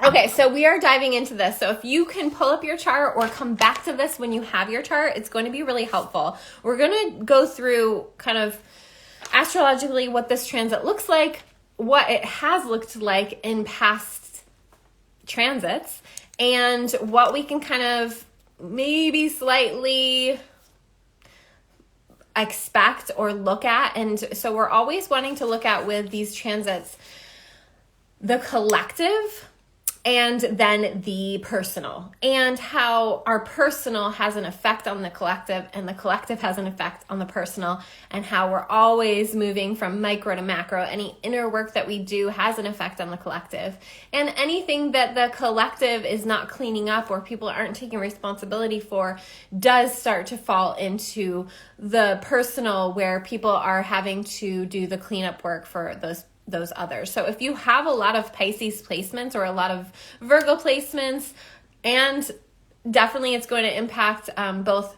Okay, so we are diving into this. So if you can pull up your chart or come back to this when you have your chart, it's going to be really helpful. We're going to go through kind of astrologically what this transit looks like, what it has looked like in past transits, and what we can kind of maybe slightly expect or look at. And so we're always wanting to look at with these transits the collective and then the personal, and how our personal has an effect on the collective and the collective has an effect on the personal, and how we're always moving from micro to macro. Any inner work that we do has an effect on the collective, and anything that the collective is not cleaning up or people aren't taking responsibility for does start to fall into the personal, where people are having to do the cleanup work for those others. So if you have a lot of Pisces placements or a lot of Virgo placements, and definitely it's going to impact both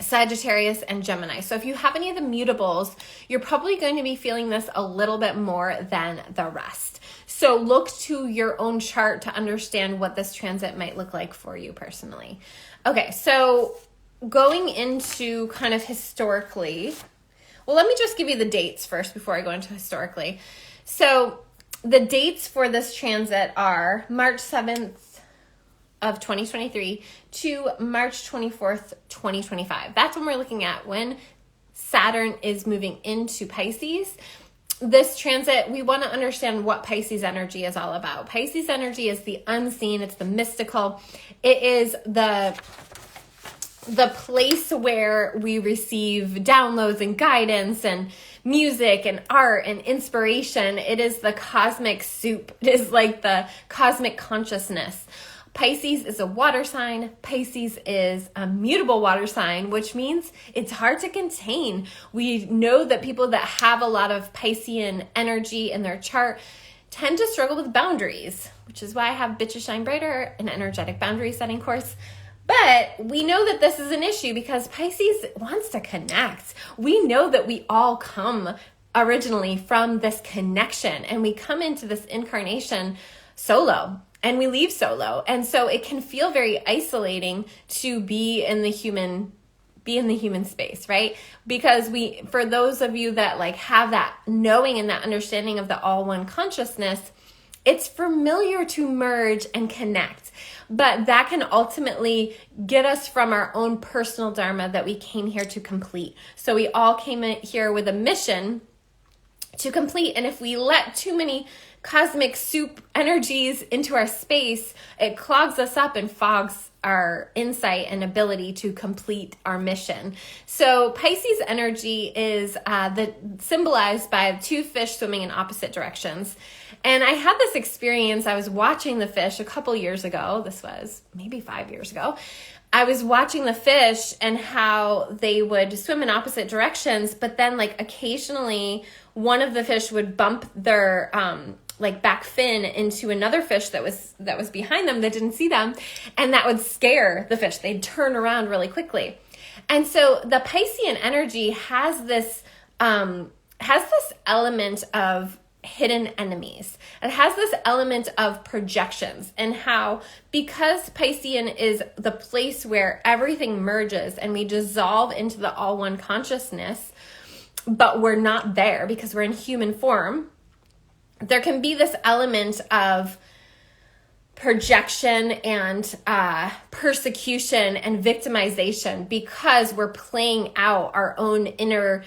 Sagittarius and Gemini. So if you have any of the mutables, you're probably going to be feeling this a little bit more than the rest. So look to your own chart to understand what this transit might look like for you personally. Okay, so going into kind of historically, well, let me just give you the dates first before I go into historically. So the dates for this transit are March 7th of 2023 to March 24th, 2025. That's when we're looking at when Saturn is moving into Pisces. This transit, we want to understand what Pisces energy is all about. Pisces energy is the unseen, it's the mystical. It is the place where we receive downloads and guidance and music and art and inspiration. It is the cosmic soup. It is like the cosmic consciousness. Pisces is a water sign. Pisces is a mutable water sign, which means it's hard to contain. We know that people that have a lot of Piscean energy in their chart tend to struggle with boundaries, which is why I have Bitches Shine Brighter, an energetic boundary setting course. But we know that this is an issue because Pisces wants to connect. We know that we all come originally from this connection, and we come into this incarnation solo and we leave solo. And so it can feel very isolating to be in the human space, right? Because for those of you that like have that knowing and that understanding of the all one consciousness, it's familiar to merge and connect, but that can ultimately get us from our own personal dharma that we came here to complete. So we all came in here with a mission to complete, and if we let too many cosmic soup energies into our space, it clogs us up and fogs our insight and ability to complete our mission. So Pisces energy is symbolized by two fish swimming in opposite directions. And I had this experience. I was watching the fish a couple years ago. This was maybe 5 years ago. I was watching the fish and how they would swim in opposite directions, but then like occasionally one of the fish would bump their back fin into another fish that was behind them that didn't see them, and that would scare the fish. They'd turn around really quickly. And so the Piscean energy has this element of hidden enemies. It has this element of projections, and how because Piscean is the place where everything merges and we dissolve into the all one consciousness, but we're not there because we're in human form, there can be this element of projection and persecution and victimization because we're playing out our own inner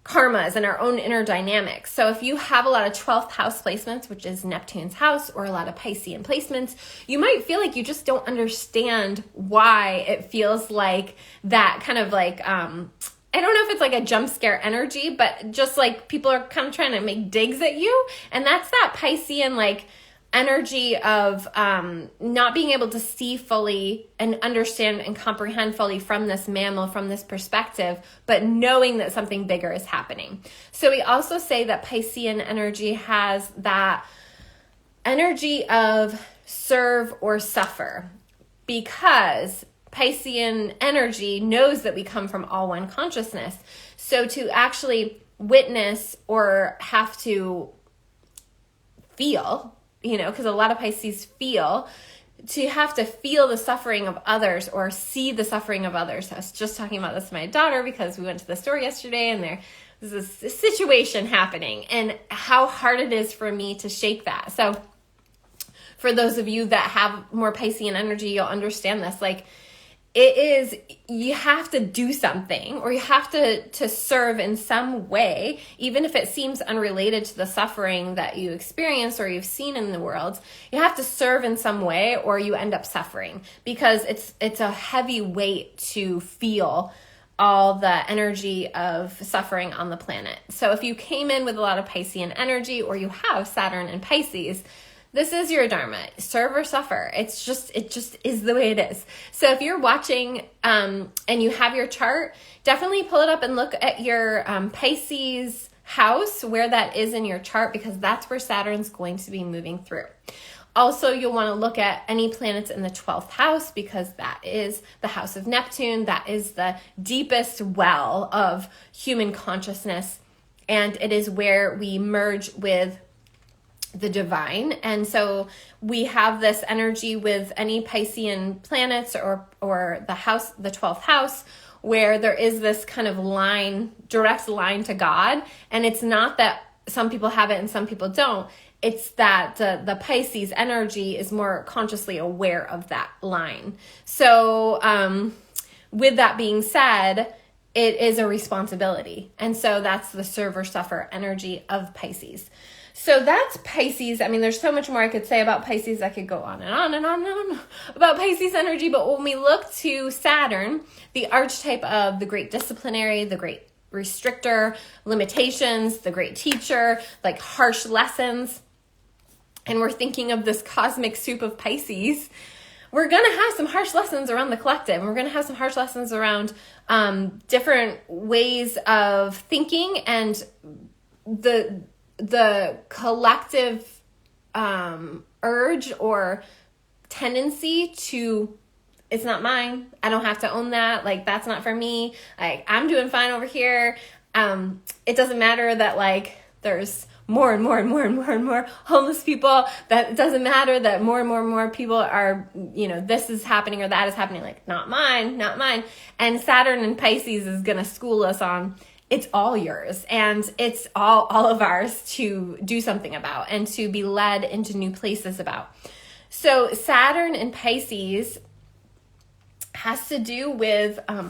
karmas and our own inner dynamics. So if you have a lot of 12th house placements, which is Neptune's house, or a lot of Piscean placements, you might feel like you just don't understand why it feels like that kind of like, I don't know if it's like a jump scare energy, but just like people are kind of trying to make digs at you. And that's that Piscean like energy of not being able to see fully and understand and comprehend fully from this mammal, from this perspective, but knowing that something bigger is happening. So we also say that Piscean energy has that energy of serve or suffer, because Piscean energy knows that we come from all one consciousness. So to actually witness or have to feel because a lot of Pisces to have to feel the suffering of others or see the suffering of others. I was just talking about this with my daughter because we went to the store yesterday and there was this situation happening and how hard it is for me to shake that. So for those of you that have more Piscean energy, you'll understand this. Like, you have to do something, or you have to serve in some way, even if it seems unrelated to the suffering that you experience or you've seen in the world. You have to serve in some way, or you end up suffering, because it's a heavy weight to feel all the energy of suffering on the planet. So if you came in with a lot of Piscean energy, or you have Saturn in Pisces, this is your dharma. Serve or suffer. It just is the way it is. So if you're watching and you have your chart, definitely pull it up and look at your Pisces house, where that is in your chart, because that's where Saturn's going to be moving through. Also, you'll want to look at any planets in the 12th house, because that is the house of Neptune. That is the deepest well of human consciousness, and it is where we merge with the divine. And so we have this energy with any Piscean planets or the 12th house, where there is this kind of direct line to God. And it's not that some people have it and some people don't. It's that the Pisces energy is more consciously aware of that line. So with that being said, it is a responsibility. And so that's the serve or suffer energy of Pisces. So that's Pisces. I mean, there's so much more I could say about Pisces. I could go on and on and on and on about Pisces energy. But when we look to Saturn, the archetype of the great disciplinary, the great restrictor, limitations, the great teacher, like harsh lessons, and we're thinking of this cosmic soup of Pisces, we're going to have some harsh lessons around the collective. We're going to have some harsh lessons around different ways of thinking, and the collective urge or tendency to, it's not mine, I don't have to own that, like, that's not for me, like, I'm doing fine over here. It doesn't matter that, like, there's more and more and more and more and more homeless people, that it doesn't matter that more and more and more people are, this is happening or that is happening, like, not mine. And Saturn in Pisces is going to school us on, it's all yours, and it's all of ours to do something about and to be led into new places about. So Saturn in Pisces has to do with, I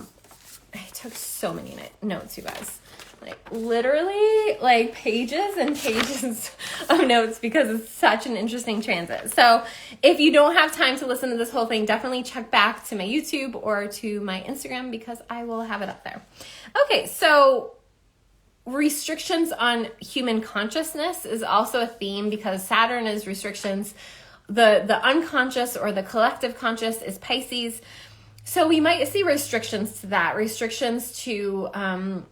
took so many notes, you guys, like literally like pages and pages of notes, because it's such an interesting transit. So if you don't have time to listen to this whole thing, definitely check back to my YouTube or to my Instagram, because I will have it up there. Okay, so restrictions on human consciousness is also a theme, because Saturn is restrictions. The unconscious or the collective conscious is Pisces. So we might see restrictions to that, restrictions to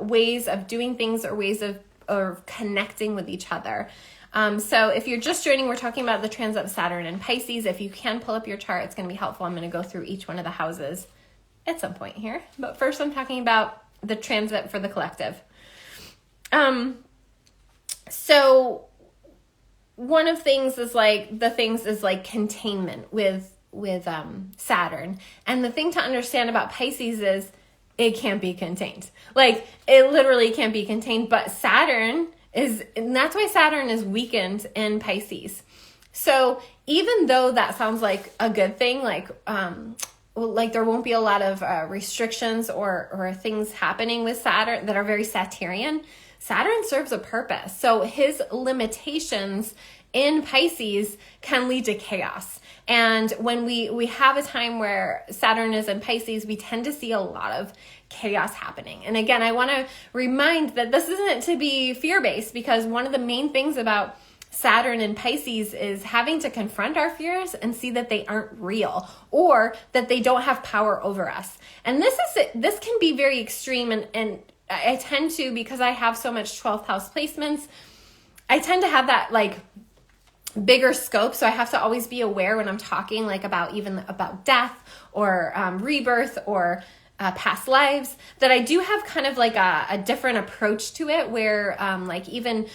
ways of doing things or ways of connecting with each other. So if you're just joining, we're talking about the transit of Saturn and Pisces. If you can pull up your chart, it's going to be helpful. I'm going to go through each one of the houses at some point here. But first, I'm talking about the transit for the collective. So one of things is like containment with Saturn. And the thing to understand about Pisces is it can't be contained. Like, it literally can't be contained, but and that's why Saturn is weakened in Pisces. So even though that sounds like a good thing, like there won't be a lot of restrictions or things happening with Saturn that are very Saturnian, Saturn serves a purpose. So his limitations in Pisces can lead to chaos. And when we have a time where Saturn is in Pisces, we tend to see a lot of chaos happening. And again, I want to remind that this isn't to be fear-based, because one of the main things about Saturn in Pisces is having to confront our fears and see that they aren't real, or that they don't have power over us. And this can be very extreme, and I tend to, because I have so much 12th house placements, I tend to have that like bigger scope. So I have to always be aware when I'm talking like about death or rebirth or past lives, that I do have kind of like a different approach to it, where like even,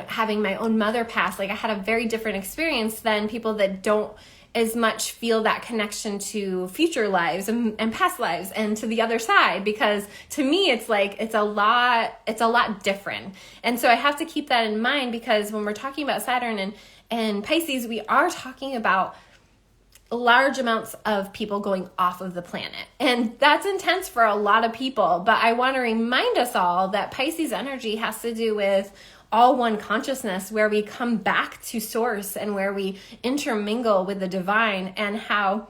having my own mother pass, like I had a very different experience than people that don't as much feel that connection to future lives and past lives and to the other side, because to me it's like it's a lot different. And so I have to keep that in mind, because when we're talking about Saturn and Pisces, we are talking about large amounts of people going off of the planet. And that's intense for a lot of people. But I want to remind us all that Pisces energy has to do with all one consciousness, where we come back to source and where we intermingle with the divine, and how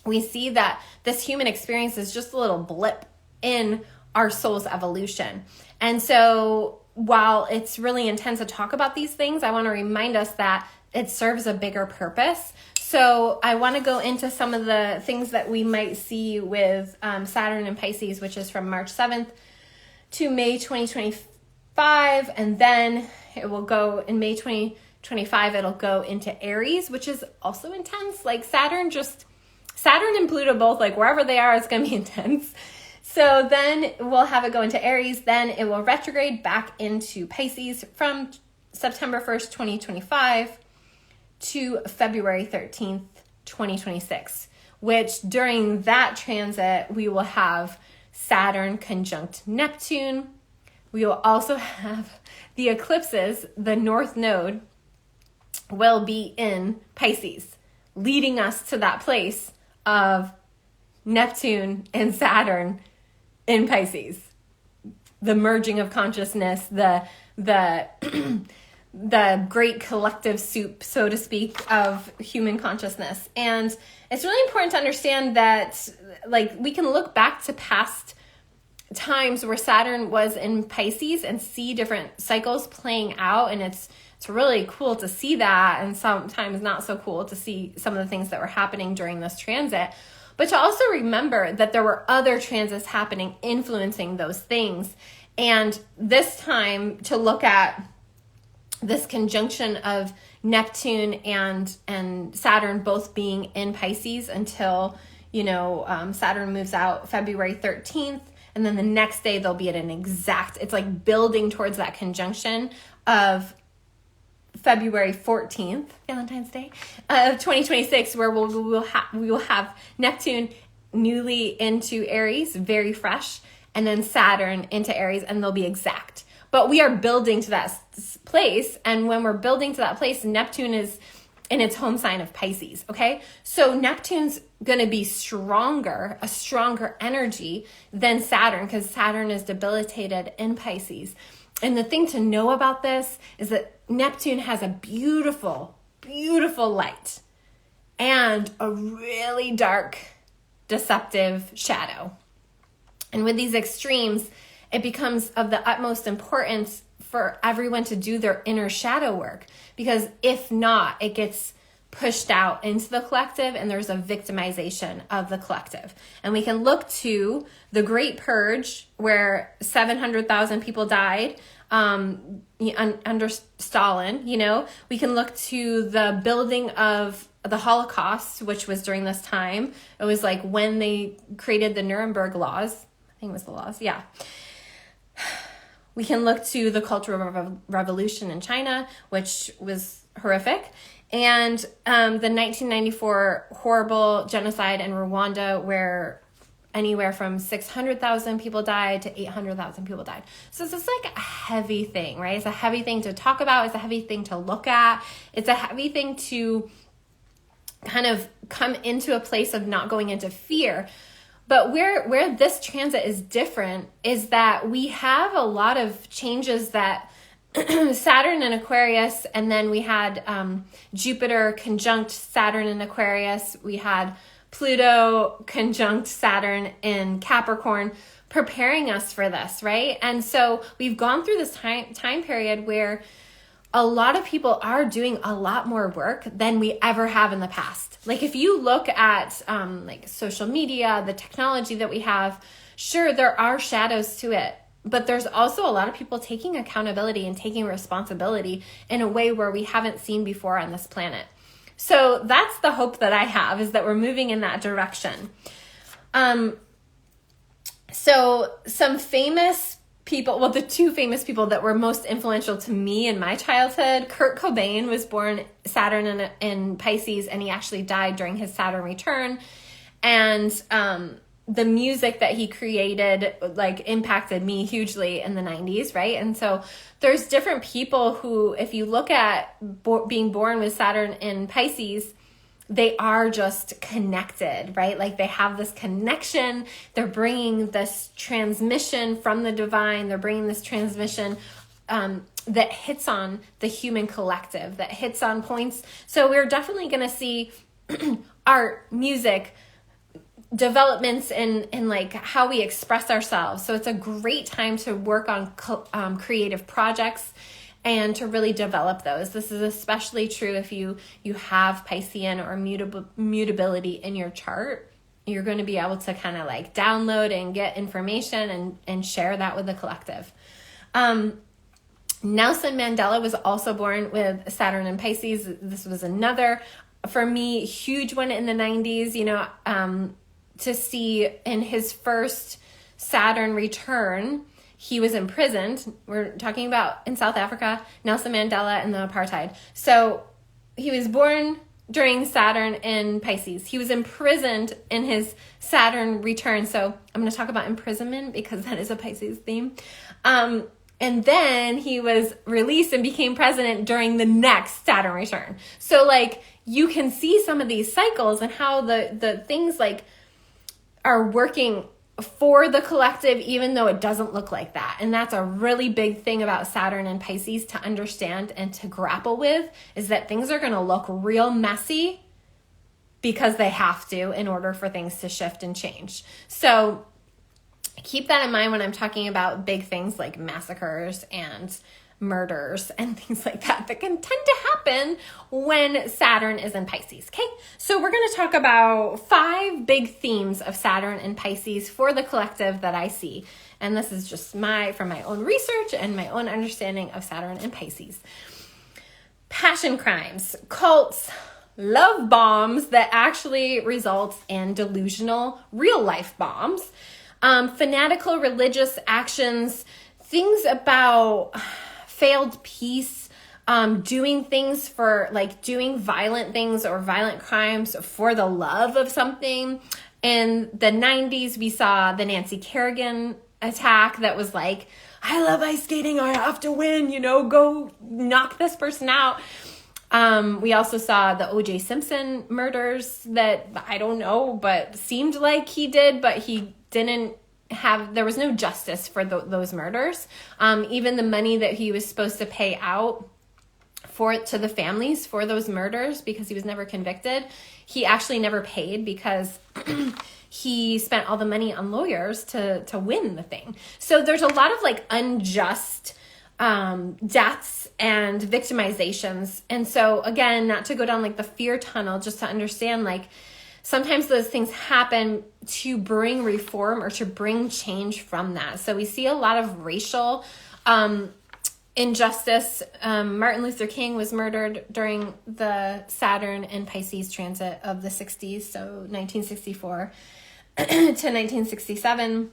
we see that this human experience is just a little blip in our soul's evolution. And so while it's really intense to talk about these things, I want to remind us that it serves a bigger purpose. So I want to go into some of the things that we might see with Saturn and Pisces, which is from March 7th to May 2025. And then it will go in May 2025, it'll go into Aries, which is also intense. Like Saturn and Pluto both, like wherever they are, it's going to be intense. So then we'll have it go into Aries. Then it will retrograde back into Pisces from September 1st, 2025 to February 13th, 2026, which during that transit, we will have Saturn conjunct Neptune. We will also have the eclipses. The North Node will be in Pisces, leading us to that place of Neptune and Saturn in Pisces. The merging of consciousness, the the great collective soup, so to speak, of human consciousness. And it's really important to understand that, like, we can look back to past times where Saturn was in Pisces and see different cycles playing out, and it's really cool to see that, and sometimes not so cool to see some of the things that were happening during this transit, but to also remember that there were other transits happening influencing those things. And this time to look at this conjunction of Neptune and Saturn both being in Pisces until Saturn moves out February 13th. And then the next day they'll be at an exact, it's like building towards that conjunction of February 14th, Valentine's Day, of 2026, where we will have Neptune newly into Aries, very fresh, and then Saturn into Aries, and they'll be exact. But we are building to that place, and when we're building to that place, Neptune is in its home sign of Pisces, okay? So Neptune's going to be a stronger energy than Saturn, because Saturn is debilitated in Pisces. And the thing to know about this is that Neptune has a beautiful, beautiful light and a really dark, deceptive shadow. And with these extremes, it becomes of the utmost importance for everyone to do their inner shadow work, because if not, it gets pushed out into the collective, and there's a victimization of the collective. And we can look to the Great Purge, where 700,000 people died under Stalin. We can look to the building of the Holocaust, which was during this time. It was like when they created the Nuremberg laws. I think it was the laws, yeah. We can look to the Cultural Revolution in China, which was horrific, and the 1994 horrible genocide in Rwanda, where anywhere from 600,000 people died to 800,000 people died. So it's just like a heavy thing, right? It's a heavy thing to talk about. It's a heavy thing to look at. It's a heavy thing to kind of come into a place of not going into fear. But where this transit is different is that we have a lot of changes that Saturn in Aquarius, and then we had Jupiter conjunct Saturn in Aquarius. We had Pluto conjunct Saturn in Capricorn, preparing us for this, right? And so we've gone through this time period where a lot of people are doing a lot more work than we ever have in the past. Like if you look at like social media, the technology that we have, sure, there are shadows to it, but there's also a lot of people taking accountability and taking responsibility in a way where we haven't seen before on this planet. So that's the hope that I have, is that we're moving in that direction. So some famous people, well, the two famous people that were most influential to me in my childhood, Kurt Cobain was born Saturn in Pisces, and he actually died during his Saturn return. And the music that he created like impacted me hugely in the 90s, right? And so there's different people who, if you look at being born with Saturn in Pisces, they are just connected, right? Like they have this connection. They're bringing this transmission from the divine. They're bringing this transmission that hits on the human collective, that hits on points. So we're definitely going to see art, music, developments in like how we express ourselves. So it's a great time to work on creative projects and to really develop those. This is especially true if you have Piscean or mutability in your chart. You're going to be able to kind of like download and get information and share that with the collective. Nelson Mandela was also born with Saturn in Pisces. This was another, for me, huge one in the 90s, to see in his first Saturn return, he was imprisoned. We're talking about in South Africa, Nelson Mandela and the apartheid. So he was born during Saturn in Pisces. He was imprisoned in his Saturn return. So I'm going to talk about imprisonment because that is a Pisces theme. And then he was released and became president during the next Saturn return. So like you can see some of these cycles and how the things like are working for the collective, even though it doesn't look like that. And that's a really big thing about Saturn and Pisces to understand and to grapple with, is that things are going to look real messy because they have to in order for things to shift and change. So keep that in mind when I'm talking about big things like massacres and murders and things like that can tend to happen when Saturn is in Pisces. Okay, so we're going to talk about 5 big themes of Saturn in Pisces for the collective that I see. And this is just from my own research and my own understanding of Saturn in Pisces. Passion crimes, cults, love bombs that actually results in delusional real life bombs, fanatical religious actions, things about failed peace, doing things for like doing violent things or violent crimes for the love of something. In the 90s, we saw the Nancy Kerrigan attack that was like, I love ice skating, I have to win, go knock this person out. We also saw the O.J. Simpson murders that I don't know, but seemed like he did, but he didn't there was no justice for those murders. Even the money that he was supposed to pay out to the families for those murders, because he was never convicted, he actually never paid because he spent all the money on lawyers to win the thing. So there's a lot of like unjust deaths and victimizations. And so again, not to go down like the fear tunnel, just to understand like sometimes those things happen to bring reform or to bring change from that. So we see a lot of racial injustice. Martin Luther King was murdered during the Saturn and Pisces transit of the 60s, so 1964 to 1967.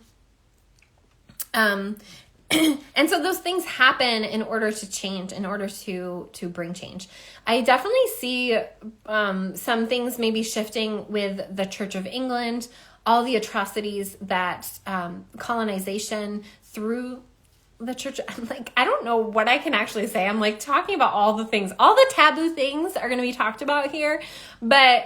And so those things happen in order to change, in order to bring change. I definitely see some things maybe shifting with the Church of England, all the atrocities that colonization through the church. Like, I don't know what I can actually say. I'm like talking about all the things, all the taboo things are going to be talked about here, but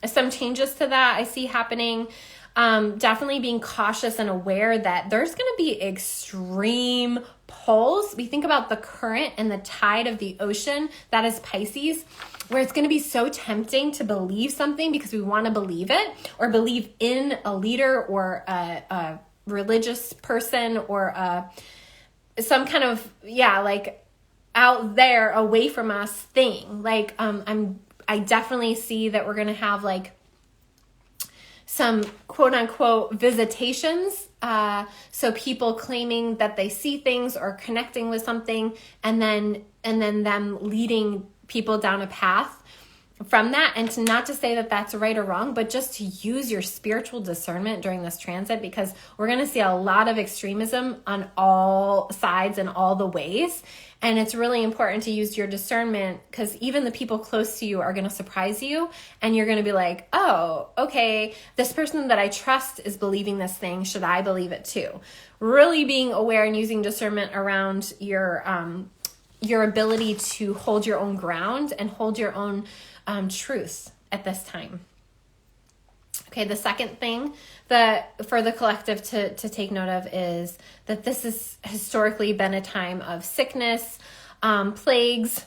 some changes to that I see happening. Definitely being cautious and aware that there's going to be extreme pulls. We think about the current and the tide of the ocean, that is Pisces, where it's going to be so tempting to believe something because we want to believe it, or believe in a leader or a religious person or some kind of, like out there away from us thing. Like, I definitely see that we're going to have like some quote unquote visitations. So people claiming that they see things or connecting with something, and then them leading people down a path from that, and to not to say that that's right or wrong, but just to use your spiritual discernment during this transit, because we're going to see a lot of extremism on all sides and all the ways. And it's really important to use your discernment, because even the people close to you are going to surprise you, and you're going to be like, oh, okay, this person that I trust is believing this thing. Should I believe it too? Really being aware and using discernment around your ability to hold your own ground and hold your own truth at this time. Okay, the second thing that for the collective to take note of is that this has historically been a time of sickness, plagues,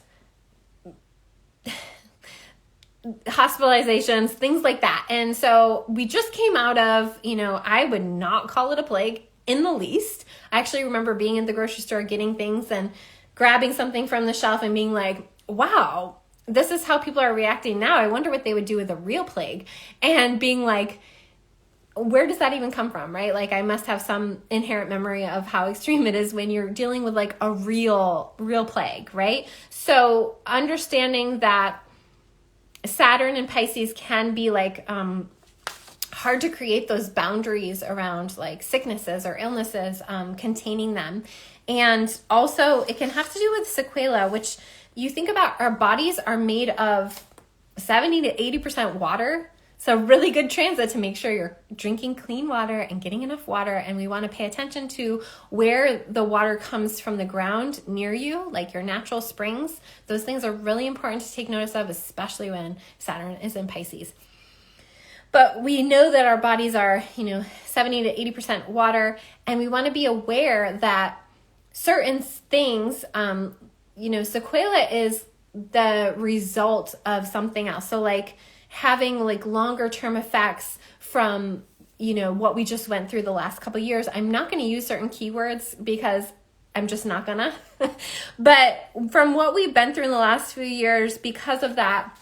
hospitalizations, things like that. And so we just came out of, I would not call it a plague in the least. I actually remember being in the grocery store getting things and grabbing something from the shelf and being like, wow, this is how people are reacting now. I wonder what they would do with a real plague. And being like, where does that even come from, right? Like, I must have some inherent memory of how extreme it is when you're dealing with like a real plague, right? So understanding that Saturn and Pisces can be like hard to create those boundaries around like sicknesses or illnesses, containing them. And also it can have to do with sequela, which you think about, our bodies are made of 70 to 80% water. So really good transit to make sure you're drinking clean water and getting enough water. And we want to pay attention to where the water comes from the ground near you, like your natural springs. Those things are really important to take notice of, especially when Saturn is in Pisces. But we know that our bodies are, 70 to 80% water. And we want to be aware that certain things, sequela is the result of something else. So like having like longer term effects from, what we just went through the last couple of years. I'm not going to use certain keywords because I'm just not gonna. But from what we've been through in the last few years, because of that,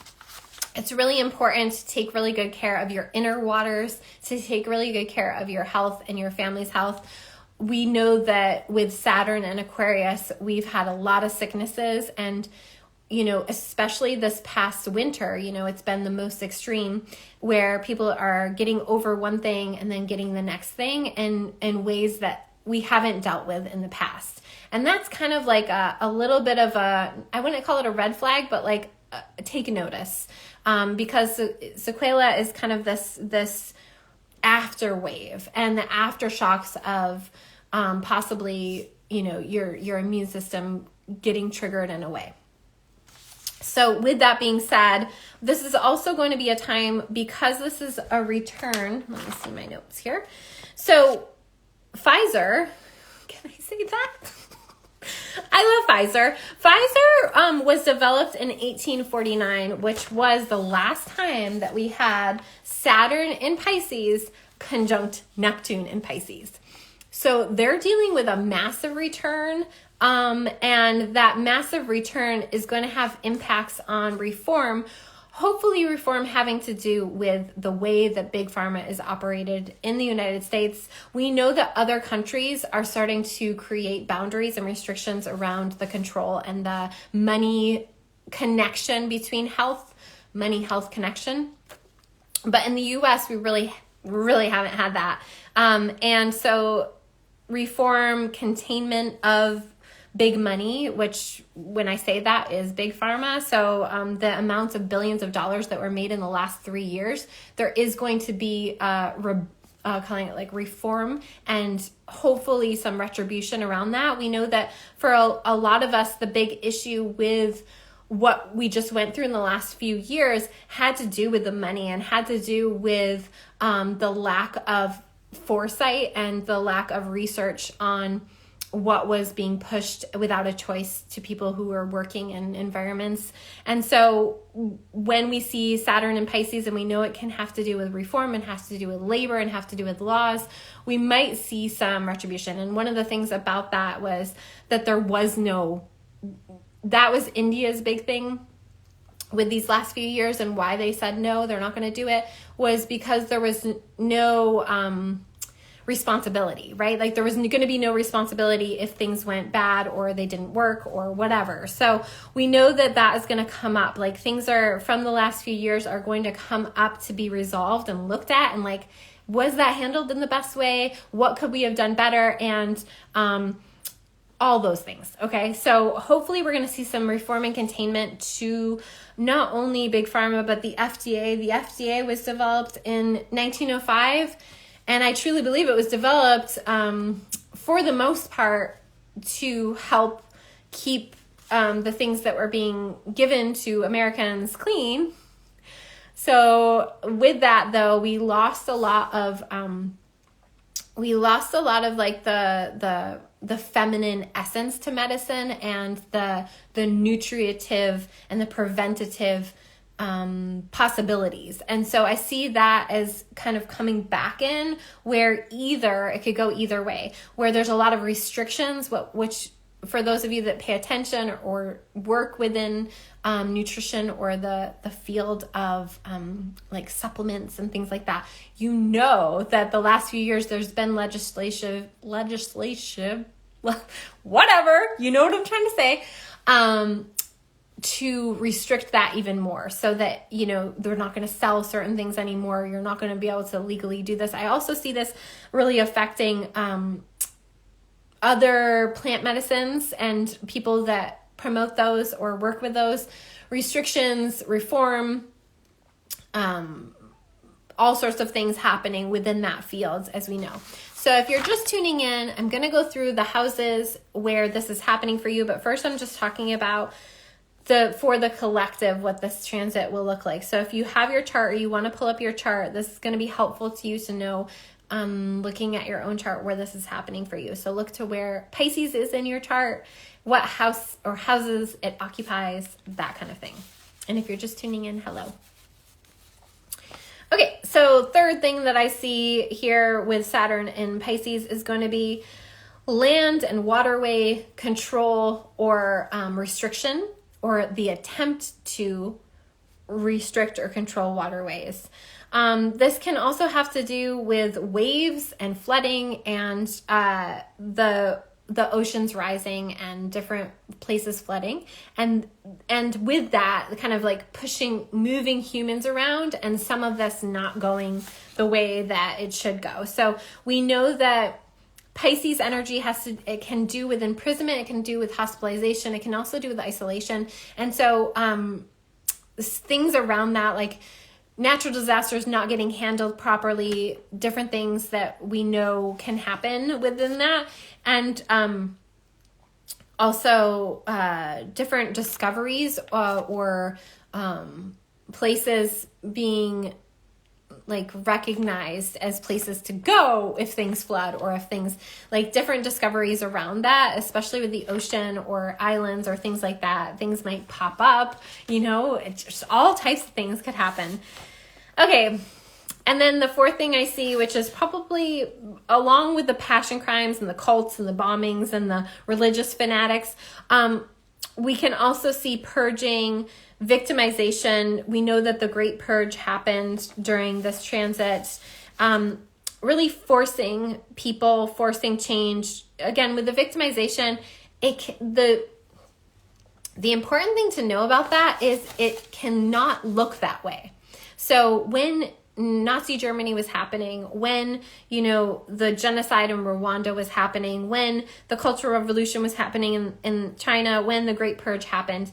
it's really important to take really good care of your inner waters, to take really good care of your health and your family's health. We know that with Saturn and Aquarius, we've had a lot of sicknesses, and, especially this past winter, it's been the most extreme, where people are getting over one thing and then getting the next thing in ways that we haven't dealt with in the past. And that's kind of like a little bit of I wouldn't call it a red flag, but like take notice, because sequela is kind of this after wave and the aftershocks of possibly, your immune system getting triggered in a way. So with that being said, this is also going to be a time, because this is a return. Let me see my notes here. So Pfizer, can I say that? I love Pfizer. Pfizer was developed in 1849, which was the last time that we had Saturn in Pisces conjunct Neptune in Pisces. So they're dealing with a massive return, and that massive return is going to have impacts on reform. Hopefully reform having to do with the way that Big Pharma is operated in the United States. We know that other countries are starting to create boundaries and restrictions around the control and the money connection between money-health connection. But in the US, we really haven't had that. And so reform, containment of big money, which when I say that is Big Pharma. So the amounts of billions of dollars that were made in the last 3 years, there is going to be calling it like reform and hopefully some retribution around that. We know that for a lot of us, the big issue with what we just went through in the last few years had to do with the money and had to do with the lack of foresight and the lack of research on what was being pushed without a choice to people who are working in environments. And so when we see Saturn in Pisces, and we know it can have to do with reform and has to do with labor and have to do with laws, we might see some retribution. And one of the things about that was that that was India's big thing with these last few years, and why they said no, they're not going to do it, was because there was no responsibility, right? Like there was going to be no responsibility if things went bad or they didn't work or whatever. So we know that that is going to come up. Like things are from the last few years are going to come up to be resolved and looked at, and like, was that handled in the best way? What could we have done better? And all those things. Okay. So hopefully we're going to see some reform and containment to not only Big Pharma, but the FDA. The FDA was developed in 1905. And I truly believe it was developed for the most part to help keep the things that were being given to Americans clean. So with that, though, we lost a lot of like the feminine essence to medicine, and the nutritive and the preventative possibilities. And so I see that as kind of coming back in, where either it could go either way, where there's a lot of restrictions, which for those of you that pay attention or work within nutrition or the field of like supplements and things like that, you know that the last few years there's been legislation, whatever, you know what I'm trying to say, to restrict that even more, so that, you know, they're not going to sell certain things anymore. You're not going to be able to legally do this. I also see this really affecting other plant medicines and people that promote those or work with those. Restrictions, reform, all sorts of things happening within that field, as we know. So if you're just tuning in, I'm going to go through the houses where this is happening for you. But first, I'm just talking about for the collective, what this transit will look like. So if you have your chart or you want to pull up your chart, this is going to be helpful to you to know, looking at your own chart, where this is happening for you. So look to where Pisces is in your chart, what house or houses it occupies, that kind of thing. And if you're just tuning in, hello. Okay, so third thing that I see here with Saturn in Pisces is going to be land and waterway control or restriction, or the attempt to restrict or control waterways. This can also have to do with waves and flooding and the oceans rising and different places flooding, and with that kind of like moving humans around, and some of this not going the way that it should go. So we know that Pisces energy it can do with imprisonment, it can do with hospitalization, it can also do with isolation. And so things around that, like natural disasters not getting handled properly, different things that we know can happen within that. And also different discoveries or places being like recognized as places to go if things flood, or if things like different discoveries around that, especially with the ocean or islands or things like that. Things might pop up, you know, it's just all types of things could happen. Okay. And then the fourth thing I see, which is probably along with the passion crimes and the cults and the bombings and the religious fanatics, we can also see purging, victimization. We know that the Great Purge happened during this transit, really forcing people, forcing change. Again, with the victimization, the important thing to know about that is it cannot look that way. So when Nazi Germany was happening, when, you know, the genocide in Rwanda was happening, when the Cultural Revolution was happening in China, when the Great Purge happened,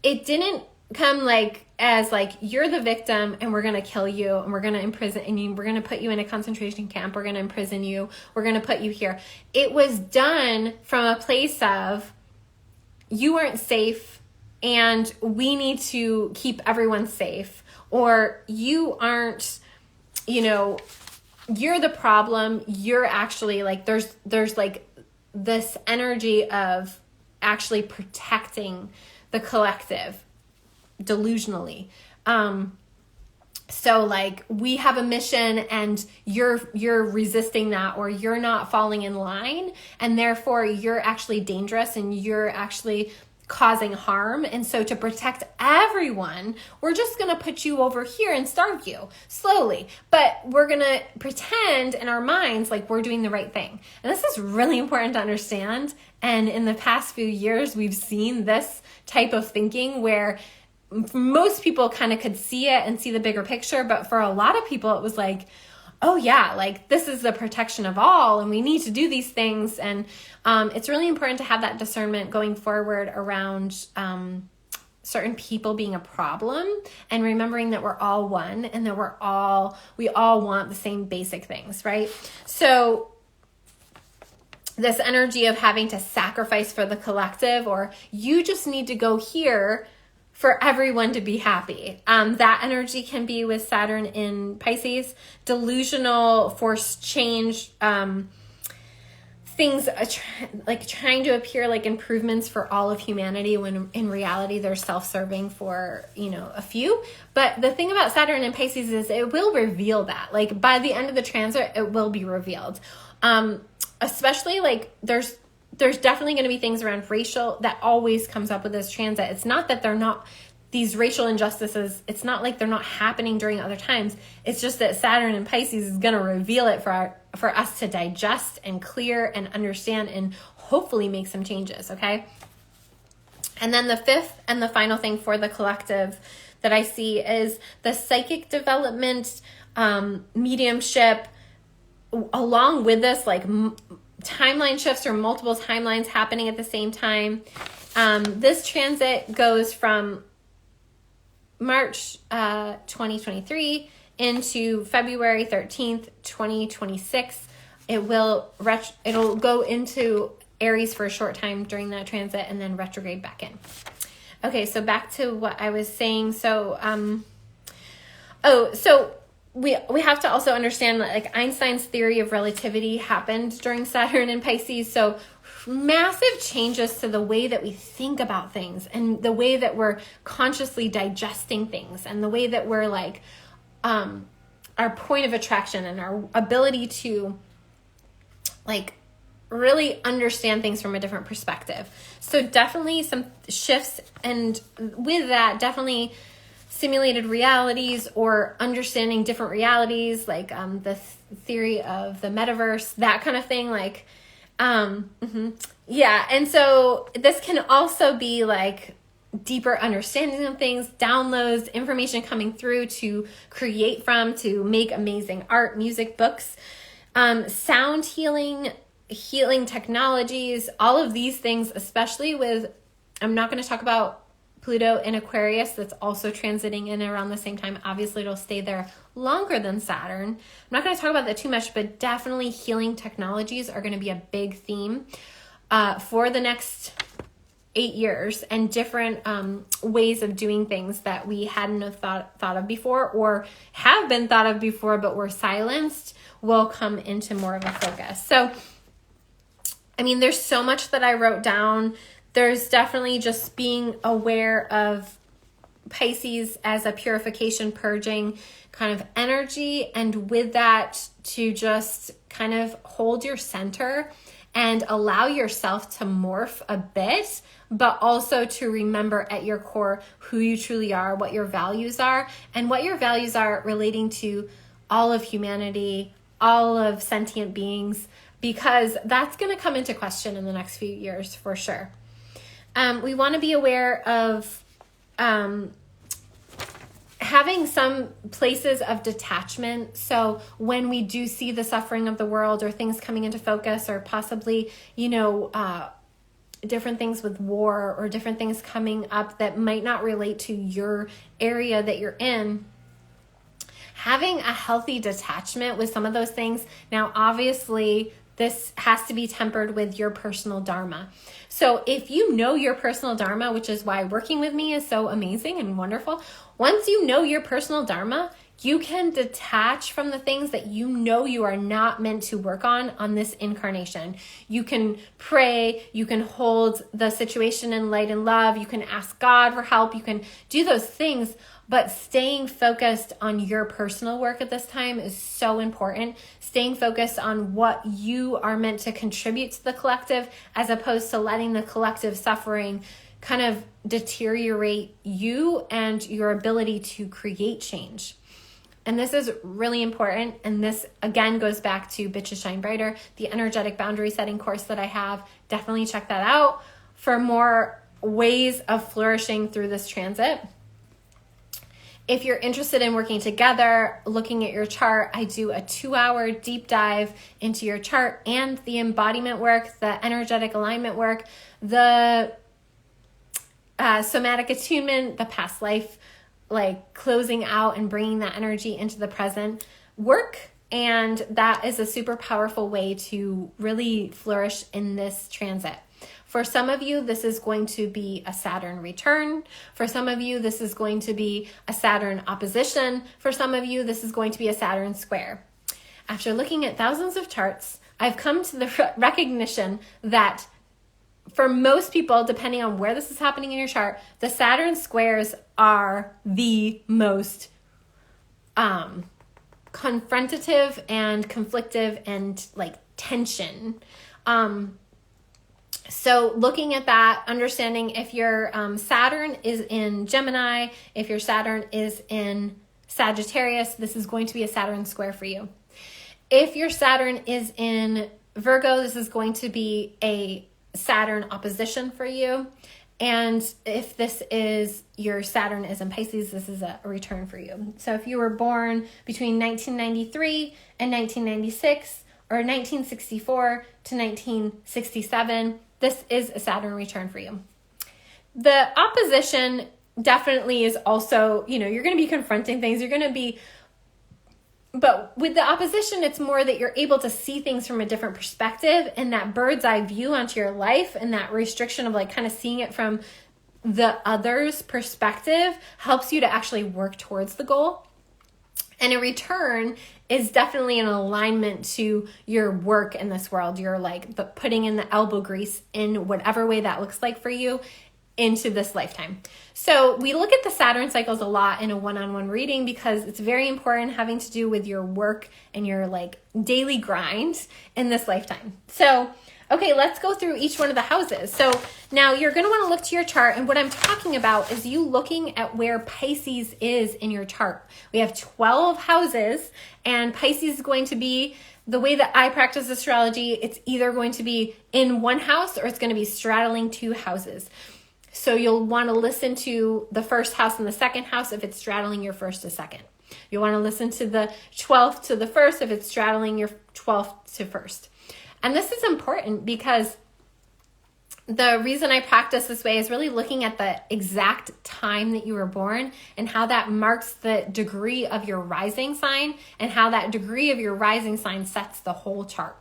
it didn't come like as like, you're the victim and we're going to kill you and we're going to imprison you, we're going to put you in a concentration camp, we're going to imprison you, we're going to put you here. It was done from a place of, you aren't safe and we need to keep everyone safe, or you aren't, you know, you're the problem. You're actually like, there's like this energy of actually protecting the collective delusionally. So like, we have a mission and you're resisting that, or you're not falling in line, and therefore you're actually dangerous and you're actually causing harm. And so to protect everyone, we're just going to put you over here and starve you slowly. But we're going to pretend in our minds like we're doing the right thing. And this is really important to understand. And in the past few years, we've seen this type of thinking where most people kind of could see it and see the bigger picture. But for a lot of people, it was like, oh yeah, like this is the protection of all and we need to do these things. And it's really important to have that discernment going forward around certain people being a problem and remembering that we're all one and that we all want the same basic things, right? So this energy of having to sacrifice for the collective, or you just need to go here for everyone to be happy. That energy can be with Saturn in Pisces. Delusional, forced change, things like trying to appear like improvements for all of humanity when in reality they're self-serving for, a few. But the thing about Saturn in Pisces is it will reveal that. Like by the end of the transit, it will be revealed. Especially like there's definitely going to be things around racial that always comes up with this transit. It's not that they're not, these racial injustices, it's not like they're not happening during other times. It's just that Saturn in Pisces is going to reveal it for us to digest and clear and understand and hopefully make some changes, okay? And then the fifth and the final thing for the collective that I see is the psychic development, mediumship, along with this, like timeline shifts or multiple timelines happening at the same time. This transit goes from March 2023 into February 13th, 2026. It'll go into Aries for a short time during that transit and then retrograde back in. Okay, so back to what I was saying. So, we have to also understand that like Einstein's theory of relativity happened during Saturn and Pisces. So massive changes to the way that we think about things and the way that we're consciously digesting things and the way that we're like, our point of attraction and our ability to like really understand things from a different perspective. So definitely some shifts, and with that, definitely simulated realities or understanding different realities, like the theory of the metaverse, that kind of thing. Like, yeah. And so this can also be like deeper understanding of things, downloads, information coming through to create from, to make amazing art, music, books, sound healing technologies, all of these things, especially with, I'm not going to talk about Pluto in Aquarius, that's also transiting in around the same time. Obviously, it'll stay there longer than Saturn. I'm not going to talk about that too much, but definitely healing technologies are going to be a big theme for the next 8 years, and different ways of doing things that we hadn't have thought of before or have been thought of before but were silenced will come into more of a focus. So, I mean, there's so much that I wrote down. There's definitely just being aware of Pisces as a purification, purging kind of energy. And with that, to just kind of hold your center and allow yourself to morph a bit, but also to remember at your core who you truly are, what your values are, and what your values are relating to all of humanity, all of sentient beings, because that's going to come into question in the next few years for sure. We want to be aware of having some places of detachment. So when we do see the suffering of the world or things coming into focus, or possibly, different things with war or different things coming up that might not relate to your area that you're in, having a healthy detachment with some of those things. Now, obviously, this has to be tempered with your personal dharma. So if you know your personal dharma, which is why working with me is so amazing and wonderful, once you know your personal dharma, you can detach from the things that you know you are not meant to work on this incarnation. You can pray, you can hold the situation in light and love, you can ask God for help, you can do those things, but staying focused on your personal work at this time is so important. Staying focused on what you are meant to contribute to the collective, as opposed to letting the collective suffering kind of deteriorate you and your ability to create change. And this is really important. And this, again, goes back to Bitches Shine Brighter, the energetic boundary setting course that I have. Definitely check that out for more ways of flourishing through this transit. If you're interested in working together, looking at your chart, I do a 2-hour deep dive into your chart and the embodiment work, the energetic alignment work, the somatic attunement, the past life, like closing out and bringing that energy into the present work. And that is a super powerful way to really flourish in this transit. For some of you, this is going to be a Saturn return. For some of you, this is going to be a Saturn opposition. For some of you, this is going to be a Saturn square. After looking at thousands of charts, I've come to the recognition that for most people, depending on where this is happening in your chart, the Saturn squares are the most confrontative and conflictive and like tension. So looking at that, understanding if your Saturn is in Gemini, if your Saturn is in Sagittarius, this is going to be a Saturn square for you. If your Saturn is in Virgo, this is going to be a Saturn opposition for you. And if this is your Saturn is in Pisces, this is a return for you. So if you were born between 1993 and 1996 or 1964 to 1967, this is a Saturn return for you. The opposition definitely is also, you're going to be confronting things. But with the opposition, it's more that you're able to see things from a different perspective, and that bird's eye view onto your life and that restriction of like kind of seeing it from the other's perspective helps you to actually work towards the goal. And a return is definitely an alignment to your work in this world. You're like putting in the elbow grease in whatever way that looks like for you into this lifetime. So we look at the Saturn cycles a lot in a one-on-one reading because it's very important, having to do with your work and your like daily grind in this lifetime. So, okay, let's go through each one of the houses. So now you're going to want to look to your chart, and what I'm talking about is you looking at where Pisces is in your chart. We have 12 houses, and Pisces is going to be, the way that I practice astrology, it's either going to be in one house or it's going to be straddling 2 houses. So you'll want to listen to the first house and the second house if it's straddling your first to second. You'll want to listen to the 12th to the first if it's straddling your 12th to first. And this is important because the reason I practice this way is really looking at the exact time that you were born and how that marks the degree of your rising sign and how that degree of your rising sign sets the whole chart.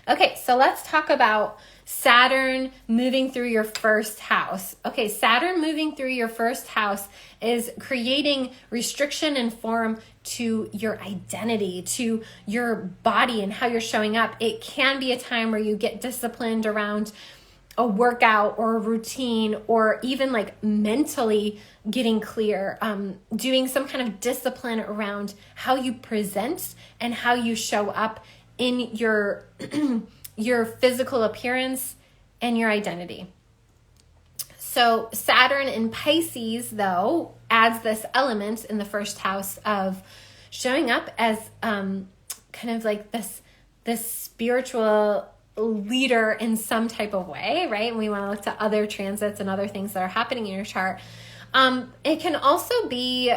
Okay, so let's talk about Saturn moving through your first house. Okay, Saturn moving through your first house is creating restriction and form to your identity, to your body and how you're showing up. It can be a time where you get disciplined around a workout or a routine, or even like mentally getting clear, doing some kind of discipline around how you present and how you show up in your your physical appearance and your identity. So Saturn in Pisces, though, adds this element in the first house of showing up as kind of like this spiritual leader in some type of way, right? And we want to look to other transits and other things that are happening in your chart. It can also be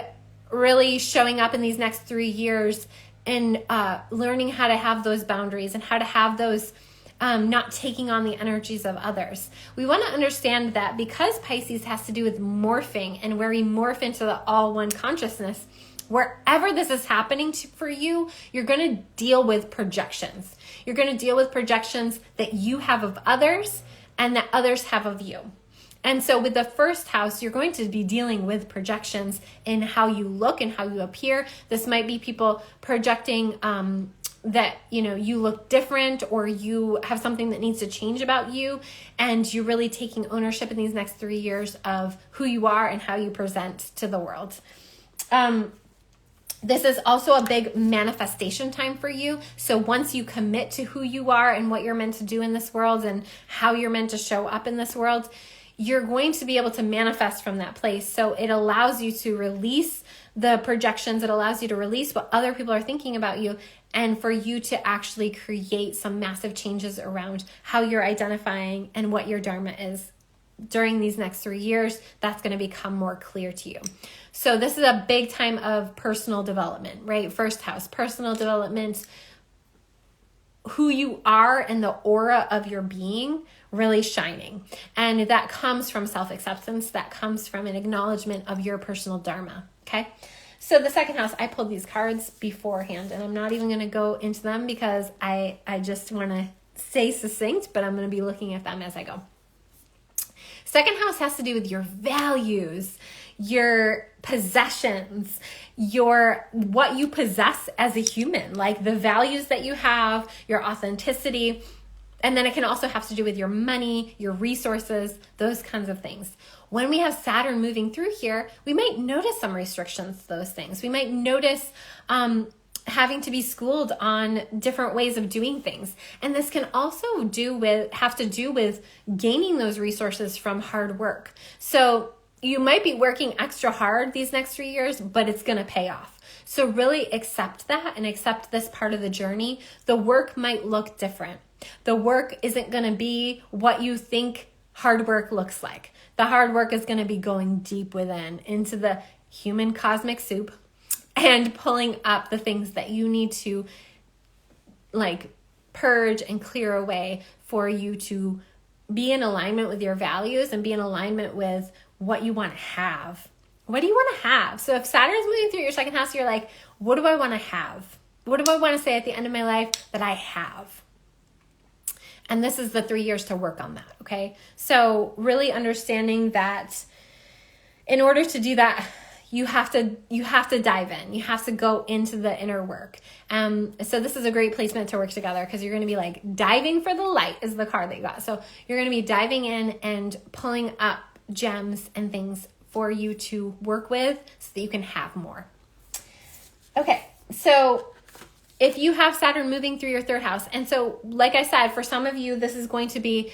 really showing up in these next 3 years and learning how to have those boundaries and how to have those not taking on the energies of others. We want to understand that because Pisces has to do with morphing and where we morph into the all one consciousness, wherever this is happening for you, you're going to deal with projections. You're going to deal with projections that you have of others and that others have of you. And so with the first house, you're going to be dealing with projections in how you look and how you appear. This might be people projecting that, you look different or you have something that needs to change about you. And you're really taking ownership in these next 3 years of who you are and how you present to the world. This is also a big manifestation time for you. So once you commit to who you are and what you're meant to do in this world and how you're meant to show up in this world, you're going to be able to manifest from that place. So it allows you to release the projections. It allows you to release what other people are thinking about you, and for you to actually create some massive changes around how you're identifying and what your dharma is. During these next 3 years, that's going to become more clear to you. So this is a big time of personal development, right? First house, personal development, who you are and the aura of your being really shining. And that comes from self-acceptance. That comes from an acknowledgement of your personal dharma, okay? So the second house, I pulled these cards beforehand, and I'm not even going to go into them because I just want to stay succinct, but I'm going to be looking at them as I go. Second house has to do with your values, your possessions, what you possess as a human, like the values that you have, your authenticity. And then it can also have to do with your money, your resources, those kinds of things. When we have Saturn moving through here, we might notice some restrictions to those things. We might notice having to be schooled on different ways of doing things. And this can also have to do with gaining those resources from hard work. So you might be working extra hard these next 3 years, but it's going to pay off. So really accept that and accept this part of the journey. The work might look different. The work isn't going to be what you think hard work looks like. The hard work is going to be going deep within into the human cosmic soup and pulling up the things that you need to like purge and clear away for you to be in alignment with your values and be in alignment with what you want to have. What do you want to have? So if Saturn is moving through your second house, you're like, what do I want to have? What do I want to say at the end of my life that I have? And this is the 3 years to work on that, okay? So really understanding that in order to do that, you have to dive in. You have to go into the inner work. So this is a great placement to work together because you're going to be like diving for the light is the card that you got. So you're going to be diving in and pulling up gems and things for you to work with so that you can have more. Okay, so if you have Saturn moving through your third house, and so like I said, for some of you, this is going to be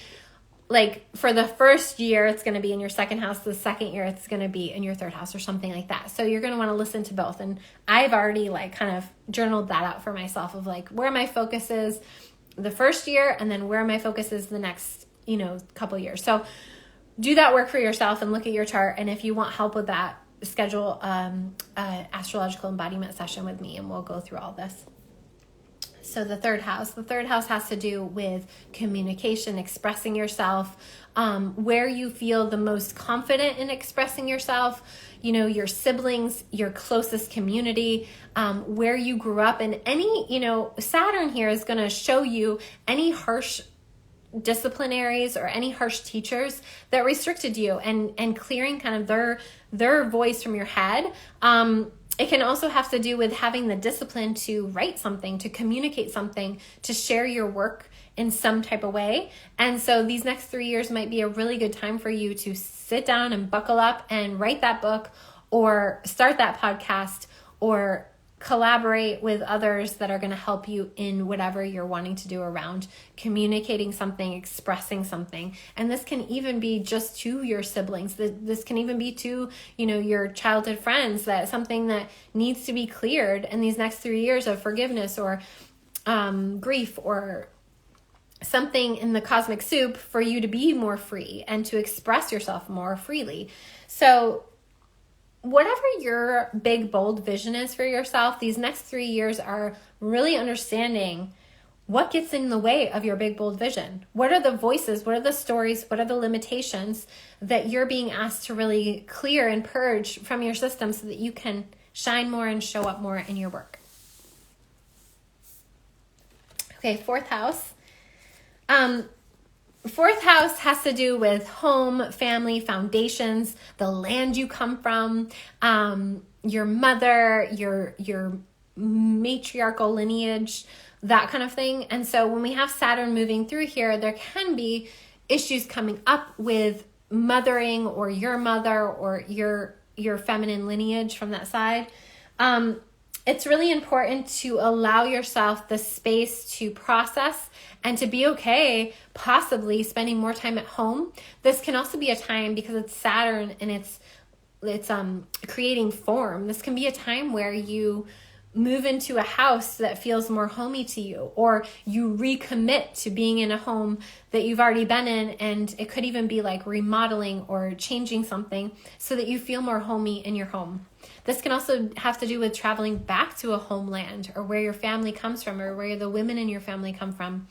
like for the first year, it's going to be in your second house. The second year, it's going to be in your third house or something like that. So you're going to want to listen to both. And I've already like kind of journaled that out for myself of like where my focus is the first year and then where my focus is the next, couple years. So do that work for yourself and look at your chart. And if you want help with that, schedule an astrological embodiment session with me and we'll go through all this. So the third house has to do with communication, expressing yourself, where you feel the most confident in expressing yourself, your siblings, your closest community, where you grew up, and any, Saturn here is going to show you any harsh disciplinaries or any harsh teachers that restricted you and clearing kind of their voice from your head. It can also have to do with having the discipline to write something, to communicate something, to share your work in some type of way. And so these next 3 years might be a really good time for you to sit down and buckle up and write that book or start that podcast or collaborate with others that are going to help you in whatever you're wanting to do around communicating something, expressing something. And this can even be just to your siblings. This can even be to, your childhood friends, that something that needs to be cleared in these next 3 years of forgiveness or grief or something in the cosmic soup for you to be more free and to express yourself more freely. So whatever your big, bold vision is for yourself, these next 3 years are really understanding what gets in the way of your big, bold vision. What are the voices? What are the stories? What are the limitations that you're being asked to really clear and purge from your system so that you can shine more and show up more in your work? Okay, fourth house. Fourth house has to do with home, family, foundations, the land you come from, your mother, your matriarchal lineage, that kind of thing. And so when we have Saturn moving through here, there can be issues coming up with mothering or your mother or your feminine lineage from that side. it's really important to allow yourself the space to process and to be okay possibly spending more time at home. This can also be a time, because it's Saturn and it's creating form. This can be a time where you move into a house that feels more homey to you, or you recommit to being in a home that you've already been in, and it could even be like remodeling or changing something so that you feel more homey in your home. This can also have to do with traveling back to a homeland, or where your family comes from, or where the women in your family come from,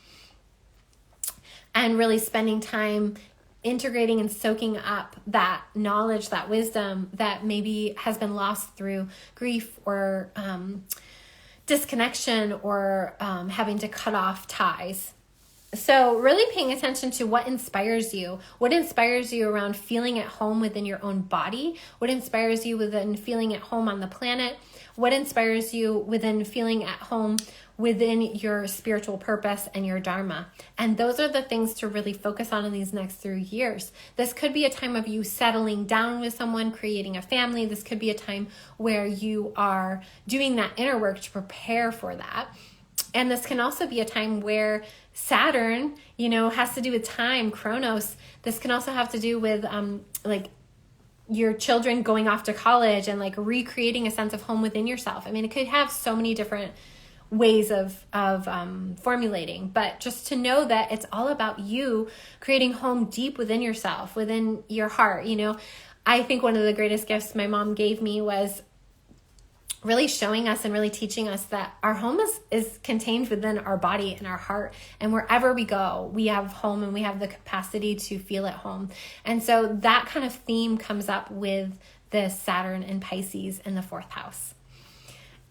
and really spending time integrating and soaking up that knowledge, that wisdom that maybe has been lost through grief or disconnection, or having to cut off ties. So really paying attention to what inspires you around feeling at home within your own body, what inspires you within feeling at home on the planet, what inspires you within feeling at home within your spiritual purpose and your dharma. And those are the things to really focus on in these next 3 years. This could be a time of you settling down with someone, creating a family. This could be a time where you are doing that inner work to prepare for that. And this can also be a time where Saturn, has to do with time, Chronos. This can also have to do with like your children going off to college and like recreating a sense of home within yourself. I mean, it could have so many different ways of formulating, but just to know that it's all about you creating home deep within yourself, within your heart. I think one of the greatest gifts my mom gave me was really showing us and really teaching us that our home is contained within our body and our heart. And wherever we go, we have home and we have the capacity to feel at home. And so that kind of theme comes up with the Saturn and Pisces in the 4th house.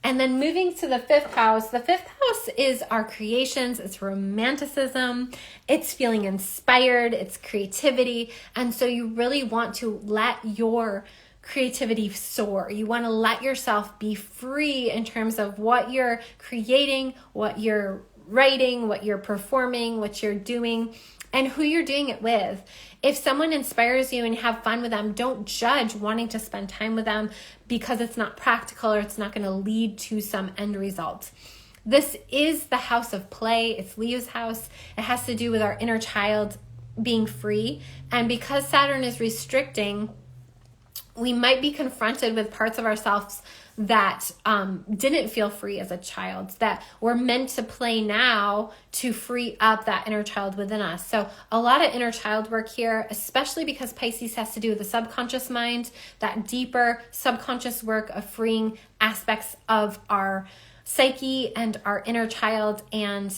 And then moving to the 5th house, the 5th house is our creations, it's romanticism, it's feeling inspired, it's creativity. And so you really want to let your creativity soar. You want to let yourself be free in terms of what you're creating, what you're writing, what you're performing, what you're doing, and who you're doing it with. If someone inspires you and you have fun with them, don't judge wanting to spend time with them because it's not practical or it's not going to lead to some end result. This is the house of play. It's Leo's house. It has to do with our inner child being free. And because Saturn is restricting, we might be confronted with parts of ourselves that didn't feel free as a child, that we're meant to play now to free up that inner child within us. So a lot of inner child work here, especially because Pisces has to do with the subconscious mind, that deeper subconscious work of freeing aspects of our psyche and our inner child, and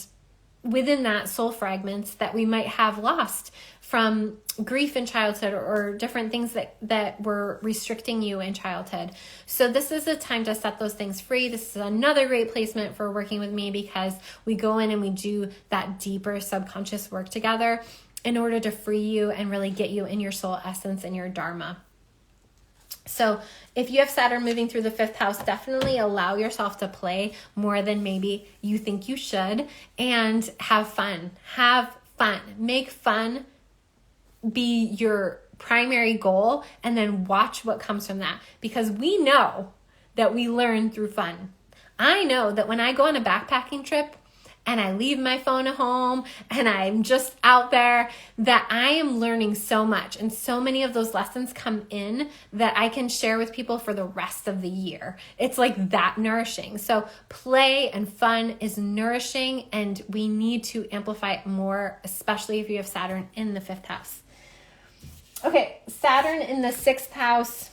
within that, soul fragments that we might have lost from grief in childhood or different things that were restricting you in childhood. So this is a time to set those things free. This is another great placement for working with me, because we go in and we do that deeper subconscious work together in order to free you and really get you in your soul essence and your dharma. So if you have Saturn moving through the 5th house, definitely allow yourself to play more than maybe you think you should, and have fun. Have fun. Make fun be your primary goal, and then watch what comes from that, because we know that we learn through fun. I know that when I go on a backpacking trip and I leave my phone at home and I'm just out there, that I am learning so much, and so many of those lessons come in that I can share with people for the rest of the year. It's like that nourishing. So play and fun is nourishing, and we need to amplify it more, especially if you have Saturn in the 5th house. Okay, Saturn in the 6th house.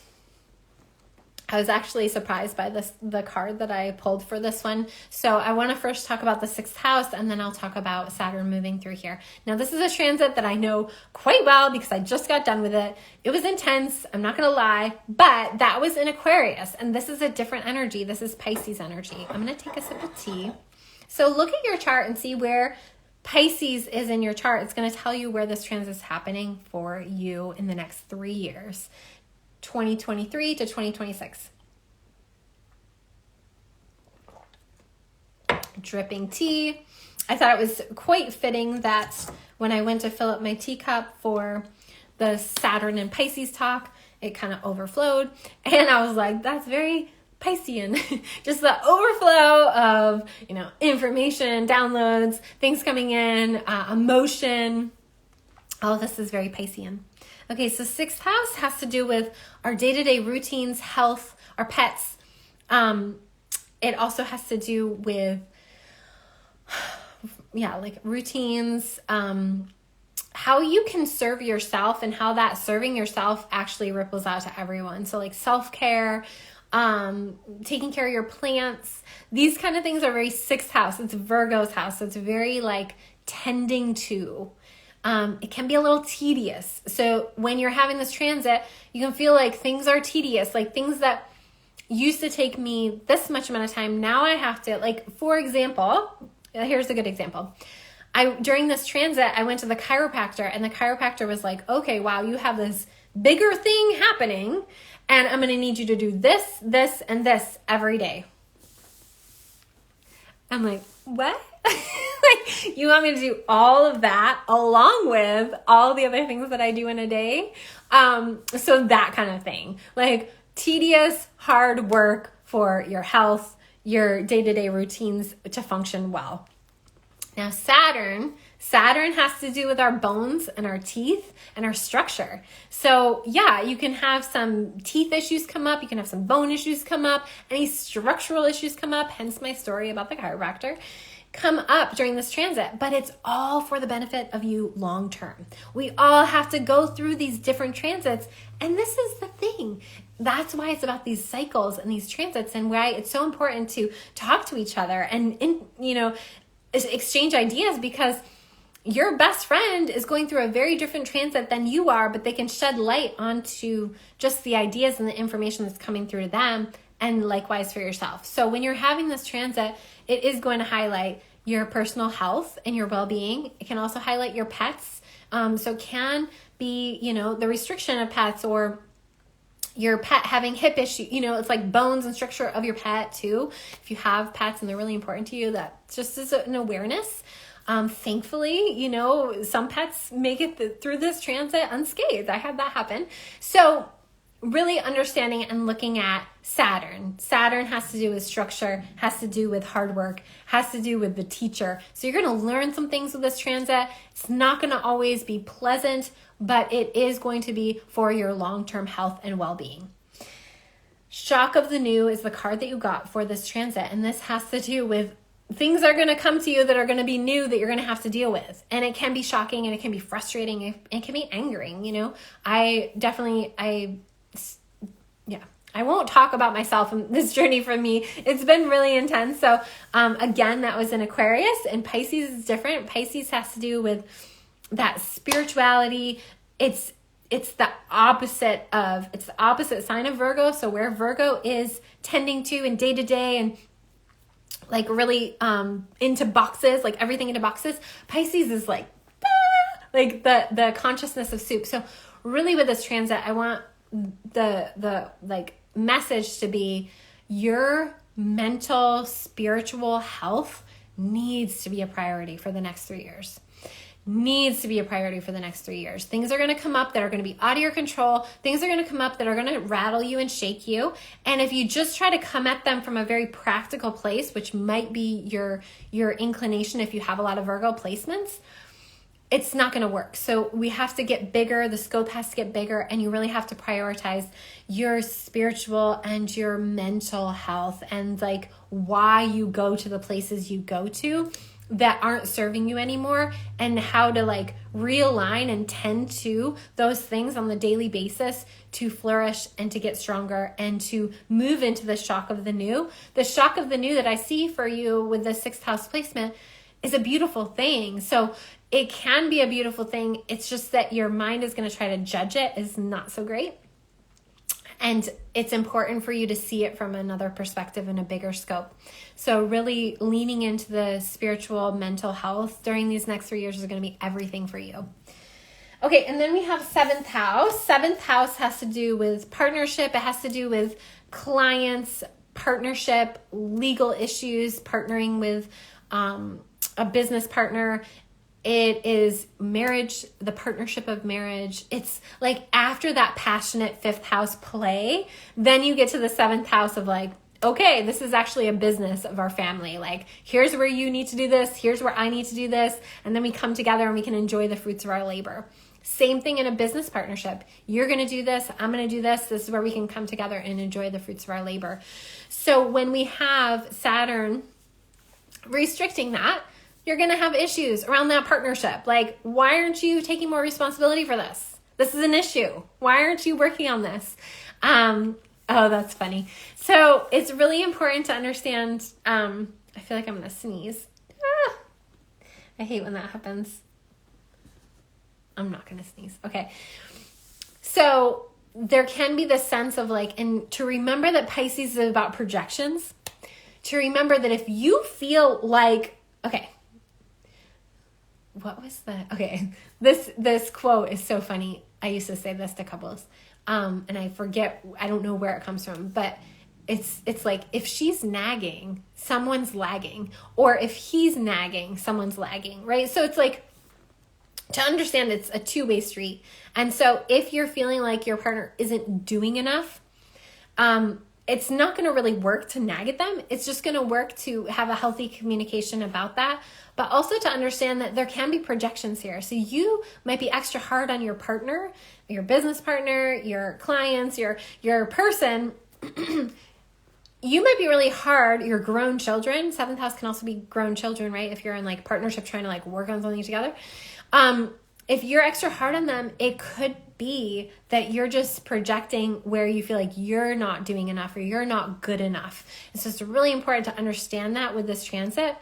I was actually surprised by the card that I pulled for this one. So I want to first talk about the 6th house, and then I'll talk about Saturn moving through here. Now, this is a transit that I know quite well because I just got done with it. It was intense, I'm not going to lie, but that was in Aquarius, and this is a different energy. This is Pisces energy. I'm going to take a sip of tea. So look at your chart and see where Pisces is in your chart. It's going to tell you where this transit is happening for you in the next 3 years, 2023 to 2026. Dripping tea. I thought it was quite fitting that when I went to fill up my teacup for the Saturn and Pisces talk, it kind of overflowed. And I was like, that's very Piscean, just the overflow of, information, downloads, things coming in, emotion. All of this is very Piscean. Okay, so 6th house has to do with our day-to-day routines, health, our pets. It also has to do with, like routines, how you can serve yourself and how that serving yourself actually ripples out to everyone. So like self-care, taking care of your plants, these kind of things are very 6th house. It's Virgo's house. So it's very like tending to. It can be a little tedious. So when you're having this transit, you can feel like things are tedious, like things that used to take me this much amount of time. Now I have to, like, for example, here's a good example. During this transit, I went to the chiropractor, and the chiropractor was like, okay, wow, you have this bigger thing happening, and I'm going to need you to do this, this, and this every day. I'm like, what? Like, you want me to do all of that along with all the other things that I do in a day? So that kind of thing. Like, tedious, hard work for your health, your day-to-day routines to function well. Now, Saturn has to do with our bones and our teeth and our structure. So yeah, you can have some teeth issues come up. You can have some bone issues come up. Any structural issues come up, hence my story about the chiropractor, come up during this transit, but it's all for the benefit of you long term. We all have to go through these different transits, and this is the thing. That's why it's about these cycles and these transits, and why it's so important to talk to each other and exchange ideas, because your best friend is going through a very different transit than you are, but they can shed light onto just the ideas and the information that's coming through to them, and likewise for yourself. So when you're having this transit, it is going to highlight your personal health and your well-being. It can also highlight your pets. So it can be, the restriction of pets, or your pet having hip issue. It's like bones and structure of your pet too. If you have pets and they're really important to you, that just is an awareness. Thankfully, some pets make it through this transit unscathed. I had that happen. So really understanding and looking at Saturn. Saturn has to do with structure, has to do with hard work, has to do with the teacher. So you're going to learn some things with this transit. It's not going to always be pleasant, but it is going to be for your long-term health and well-being. Shock of the New is the card that you got for this transit, and this has to do with things are going to come to you that are going to be new that you're going to have to deal with. And it can be shocking, and it can be frustrating, and it can be angering. I won't talk about myself and this journey for me. It's been really intense. So again, that was in Aquarius, and Pisces is different. Pisces has to do with that spirituality. It's the opposite sign of Virgo. So where Virgo is tending to and day to day and like really into boxes, like everything into boxes, Pisces is like the consciousness of soup. So really with this transit, I want the message to be your mental, spiritual health needs to be a priority for the next 3 years. Needs to be a priority for the next 3 years. Things are going to come up that are going to be out of your control. Things are going to come up that are going to rattle you and shake you. And if you just try to come at them from a very practical place, which might be your inclination if you have a lot of Virgo placements, it's not going to work. So we have to get bigger. The scope has to get bigger, and you really have to prioritize your spiritual and your mental health, and like why you go to the places you go to that aren't serving you anymore, and how to like realign and tend to those things on the daily basis to flourish and to get stronger and to move into the shock of the new. The shock of the new that I see for you with the 6th house placement is a beautiful thing. So it can be a beautiful thing. It's just that your mind is going to try to judge it as not so great. And it's important for you to see it from another perspective and a bigger scope. So really leaning into the spiritual, mental health during these next 3 years is going to be everything for you. Okay, and then we have 7th house. 7th house has to do with partnership. It has to do with clients, partnership, legal issues, partnering with a business partner. It is marriage, the partnership of marriage. It's like after that passionate 5th house play, then you get to the 7th house of like, okay, this is actually a business of our family. Like, here's where you need to do this. Here's where I need to do this. And then we come together and we can enjoy the fruits of our labor. Same thing in a business partnership. You're going to do this. I'm going to do this. This is where we can come together and enjoy the fruits of our labor. So when we have Saturn restricting that, you're going to have issues around that partnership. Like, why aren't you taking more responsibility for this? This is an issue. Why aren't you working on this? Oh, that's funny. So it's really important to understand. I feel like I'm going to sneeze. I hate when that happens. I'm not going to sneeze. Okay. So there can be this sense of like, and to remember that Pisces is about projections, to remember that if you feel like, okay, what was that? Okay. This quote is so funny. I used to say this to couples. And I forget, I don't know where it comes from, but it's like, if she's nagging, someone's lagging, or if he's nagging, someone's lagging, right? So it's like, to understand it's a two-way street. And so if you're feeling like your partner isn't doing enough, it's not going to really work to nag at them. It's just going to work to have a healthy communication about that, but also to understand that there can be projections here. So you might be extra hard on your partner, your business partner, your clients, your person. You might be really hard, your grown children. Seventh house can also be grown children, right? If you're in like partnership trying to like work on something together. If you're extra hard on them, it could be that you're just projecting where you feel like you're not doing enough or you're not good enough. It's just really important to understand that with this transit.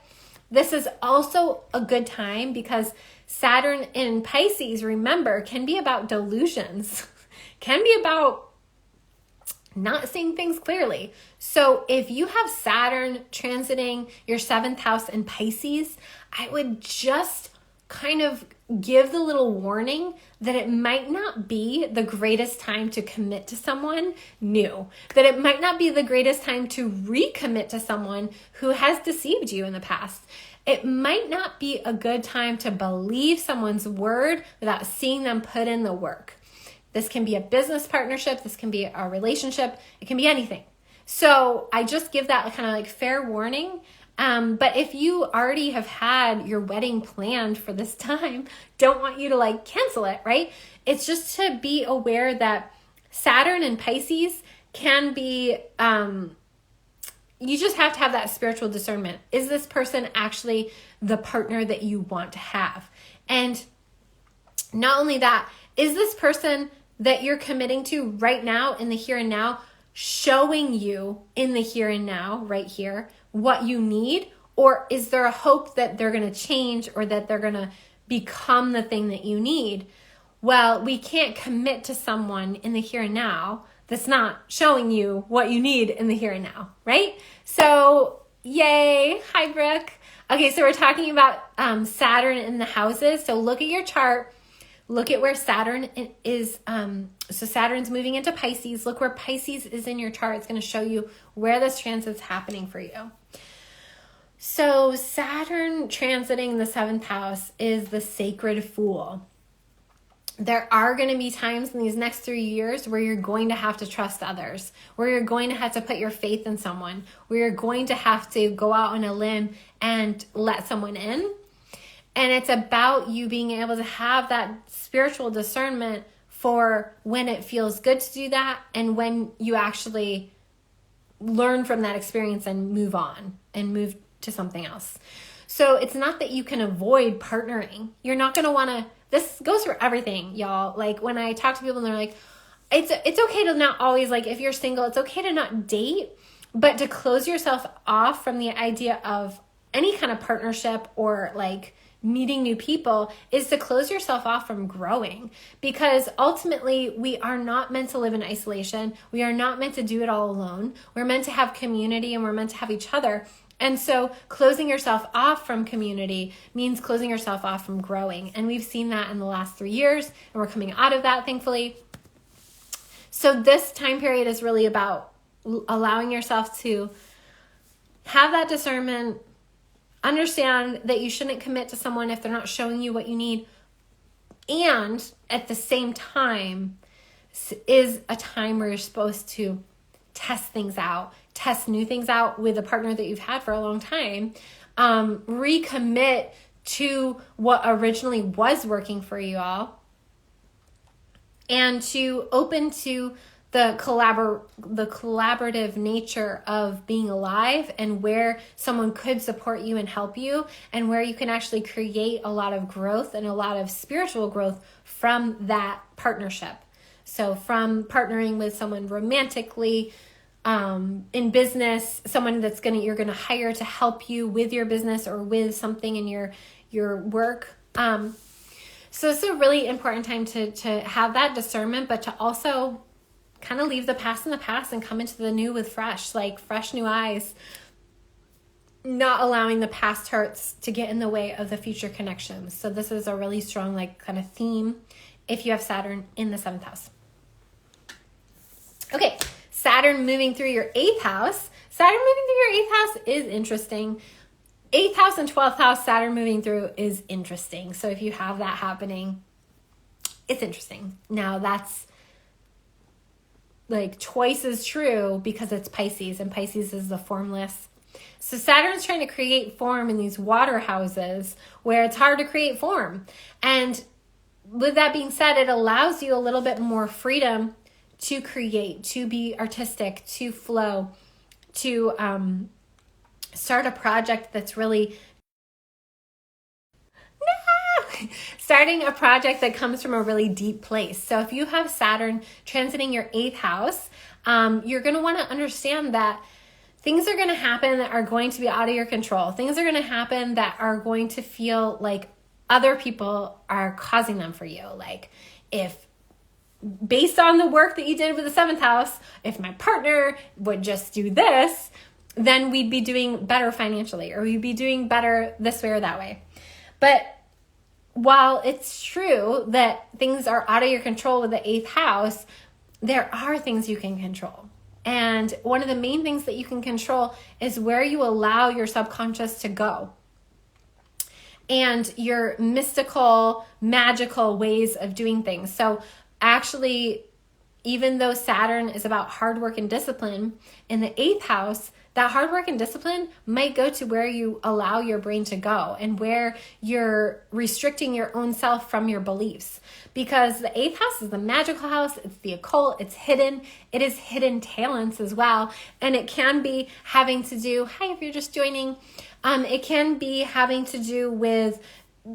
This is also a good time because Saturn in Pisces, remember, can be about delusions, can be about not seeing things clearly. So if you have Saturn transiting your seventh house in Pisces, I would just kind of give the little warning that it might not be the greatest time to commit to someone new, that it might not be the greatest time to recommit to someone who has deceived you in the past. It might not be a good time to believe someone's word without seeing them put in the work. This can be a business partnership. This can be a relationship. It can be anything. So I just give that kind of like fair warning. But if you already have had your wedding planned for this time, don't want you to like cancel it, right? It's just to be aware that Saturn and Pisces can be, you just have to have that spiritual discernment. Is this person actually the partner that you want to have? And not only that, is this person that you're committing to right now in the here and now showing you in the here and now, right here, what you need? Or is there a hope that they're going to change or that they're going to become the thing that you need? Well, we can't commit to someone in the here and now that's not showing you what you need in the here and now, right? So, yay. Hi, Brooke. Okay, so we're talking about Saturn in the houses. So look at your chart. Look at where Saturn is. So Saturn's moving into Pisces. Look where Pisces is in your chart. It's going to show you where this transit's happening for you. So Saturn transiting the seventh house is the sacred fool. There are going to be times in these next 3 years where you're going to have to trust others, where you're going to have to put your faith in someone, where you're going to have to go out on a limb and let someone in. And it's about you being able to have that spiritual discernment for when it feels good to do that and when you actually learn from that experience and move on and move to something else. So it's not that you can avoid partnering. You're not going to want to, this goes for everything, y'all. Like when I talk to people and they're like, it's okay to not always, like if you're single, it's okay to not date, but to close yourself off from the idea of any kind of partnership or like meeting new people is to close yourself off from growing, because ultimately we are not meant to live in isolation. We are not meant to do it all alone. We're meant to have community and we're meant to have each other. And so closing yourself off from community means closing yourself off from growing. And we've seen that in the last 3 years and we're coming out of that, thankfully. So this time period is really about allowing yourself to have that discernment, understand that you shouldn't commit to someone if they're not showing you what you need. And at the same time is a time where you're supposed to test things out, test new things out with a partner that you've had for a long time, recommit to what originally was working for you all, and to open to the collaborative nature of being alive, and where someone could support you and help you, and where you can actually create a lot of growth and a lot of spiritual growth from that partnership. So from partnering with someone romantically, in business, someone that's you're gonna hire to help you with your business or with something in your work. So it's a really important time to have that discernment, but to also kind of leave the past in the past and come into the new with fresh new eyes, not allowing the past hurts to get in the way of the future connections. So this is a really strong kind of theme if you have Saturn in the 7th house. Okay, Saturn moving through your 8th house. Saturn moving through your 8th house is interesting. 8th house and 12th house, Saturn moving through is interesting. So if you have that happening, it's interesting. Now that's twice as true because it's Pisces, and Pisces is the formless. So Saturn's trying to create form in these water houses where it's hard to create form. And with that being said, it allows you a little bit more freedom to create, to be artistic, to flow, to start a project that's really starting a project that comes from a really deep place. So if you have Saturn transiting your 8th house, you're going to want to understand that things are going to happen that are going to be out of your control. Things are going to happen that are going to feel like other people are causing them for you. Like if based on the work that you did with the 7th house, if my partner would just do this, then we'd be doing better financially, or we'd be doing better this way or that way. But while it's true that things are out of your control with the 8th house, there are things you can control. And one of the main things that you can control is where you allow your subconscious to go, and your mystical, magical ways of doing things. So actually, even though Saturn is about hard work and discipline, in the 8th house, that hard work and discipline might go to where you allow your brain to go and where you're restricting your own self from your beliefs. Because the 8th house is the magical house, it's the occult, it's hidden, it is hidden talents as well. And it can be having to do, hi, if you're just joining, it can be having to do with,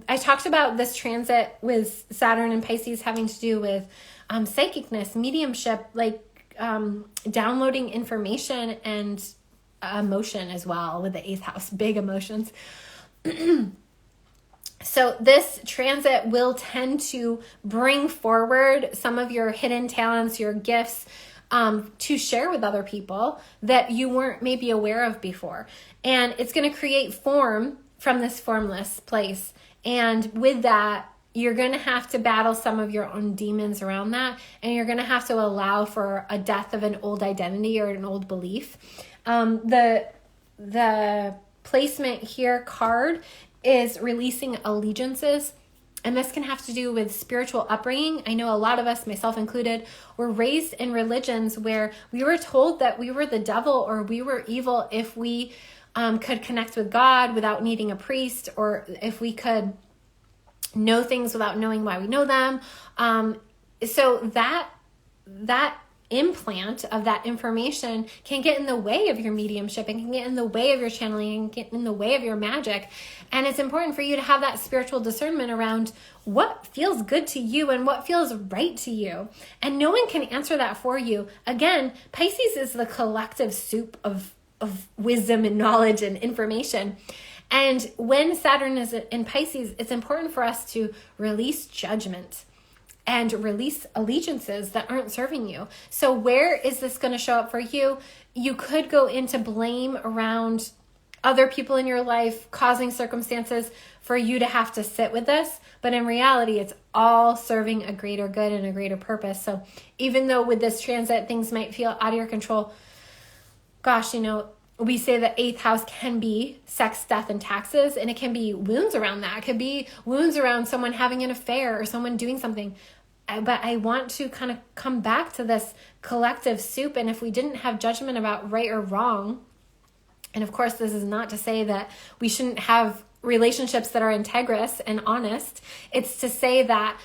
I talked about this transit with Saturn and Pisces having to do with psychicness, mediumship, downloading information and emotion as well with the 8th house, big emotions. So this transit will tend to bring forward some of your hidden talents, your gifts, to share with other people that you weren't maybe aware of before. And it's going to create form from this formless place. And with that, you're going to have to battle some of your own demons around that. And you're going to have to allow for a death of an old identity or an old belief. The placement here card is releasing allegiances. And this can have to do with spiritual upbringing. I know a lot of us, myself included, were raised in religions where we were told that we were the devil or we were evil if we could connect with God without needing a priest, or if we could know things without knowing why we know them. So that implant of that information can get in the way of your mediumship, and can get in the way of your channeling, and get in the way of your magic. And it's important for you to have that spiritual discernment around what feels good to you and what feels right to you. And no one can answer that for you. Again, Pisces is the collective soup of wisdom and knowledge and information. And when Saturn is in Pisces, it's important for us to release judgment and release allegiances that aren't serving you. So where is this going to show up for you? You could go into blame around other people in your life causing circumstances for you to have to sit with this. But in reality, it's all serving a greater good and a greater purpose. So even though with this transit, things might feel out of your control, gosh, we say that 8th house can be sex, death, and taxes, and it can be wounds around that. It could be wounds around someone having an affair or someone doing something. But I want to kind of come back to this collective soup. And if we didn't have judgment about right or wrong, and of course, this is not to say that we shouldn't have relationships that are integrous and honest. It's to say that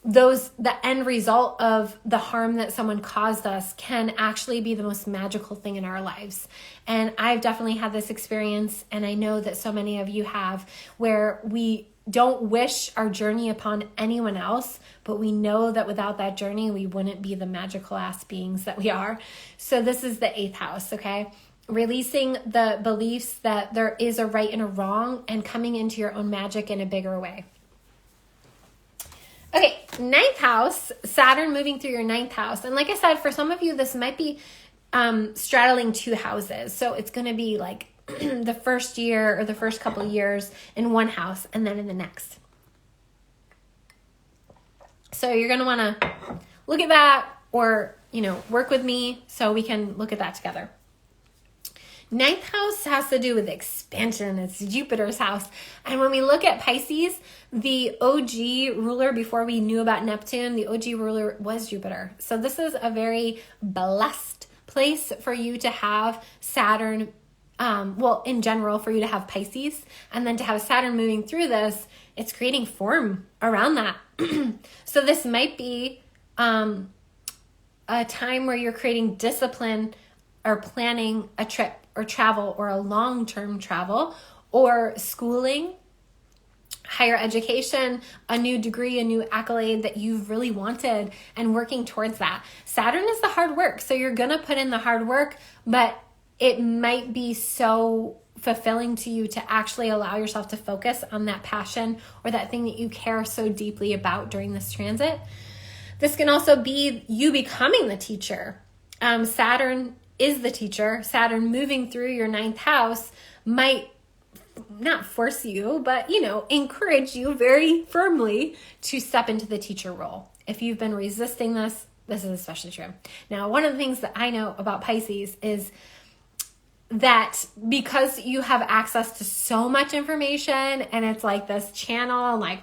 the end result of the harm that someone caused us can actually be the most magical thing in our lives. And I've definitely had this experience, and I know that so many of you have, where we don't wish our journey upon anyone else, but we know that without that journey, we wouldn't be the magical ass beings that we are. So this is the 8th house, okay? Releasing the beliefs that there is a right and a wrong, and coming into your own magic in a bigger way. Okay, 9th house, Saturn moving through your 9th house. And like I said, for some of you, this might be straddling 2 houses. So it's going to be like the first year or the first couple of years in one house and then in the next. So you're going to want to look at that, or, work with me so we can look at that together. 9th house has to do with expansion. It's Jupiter's house. And when we look at Pisces, the OG ruler before we knew about Neptune, the OG ruler was Jupiter. So this is a very blessed place for you to have Saturn, in general, for you to have Pisces. And then to have Saturn moving through this, it's creating form around that. So this might be a time where you're creating discipline or planning a trip or travel, or a long-term travel, or schooling, higher education, a new degree, a new accolade that you've really wanted, and working towards that. Saturn is the hard work. So you're going to put in the hard work, but it might be so fulfilling to you to actually allow yourself to focus on that passion or that thing that you care so deeply about during this transit. This can also be you becoming the teacher. Saturn is the teacher. Saturn moving through your 9th house might not force you, but, encourage you very firmly to step into the teacher role. If you've been resisting this, this is especially true. Now, one of the things that I know about Pisces is that because you have access to so much information, and it's like this channel, like,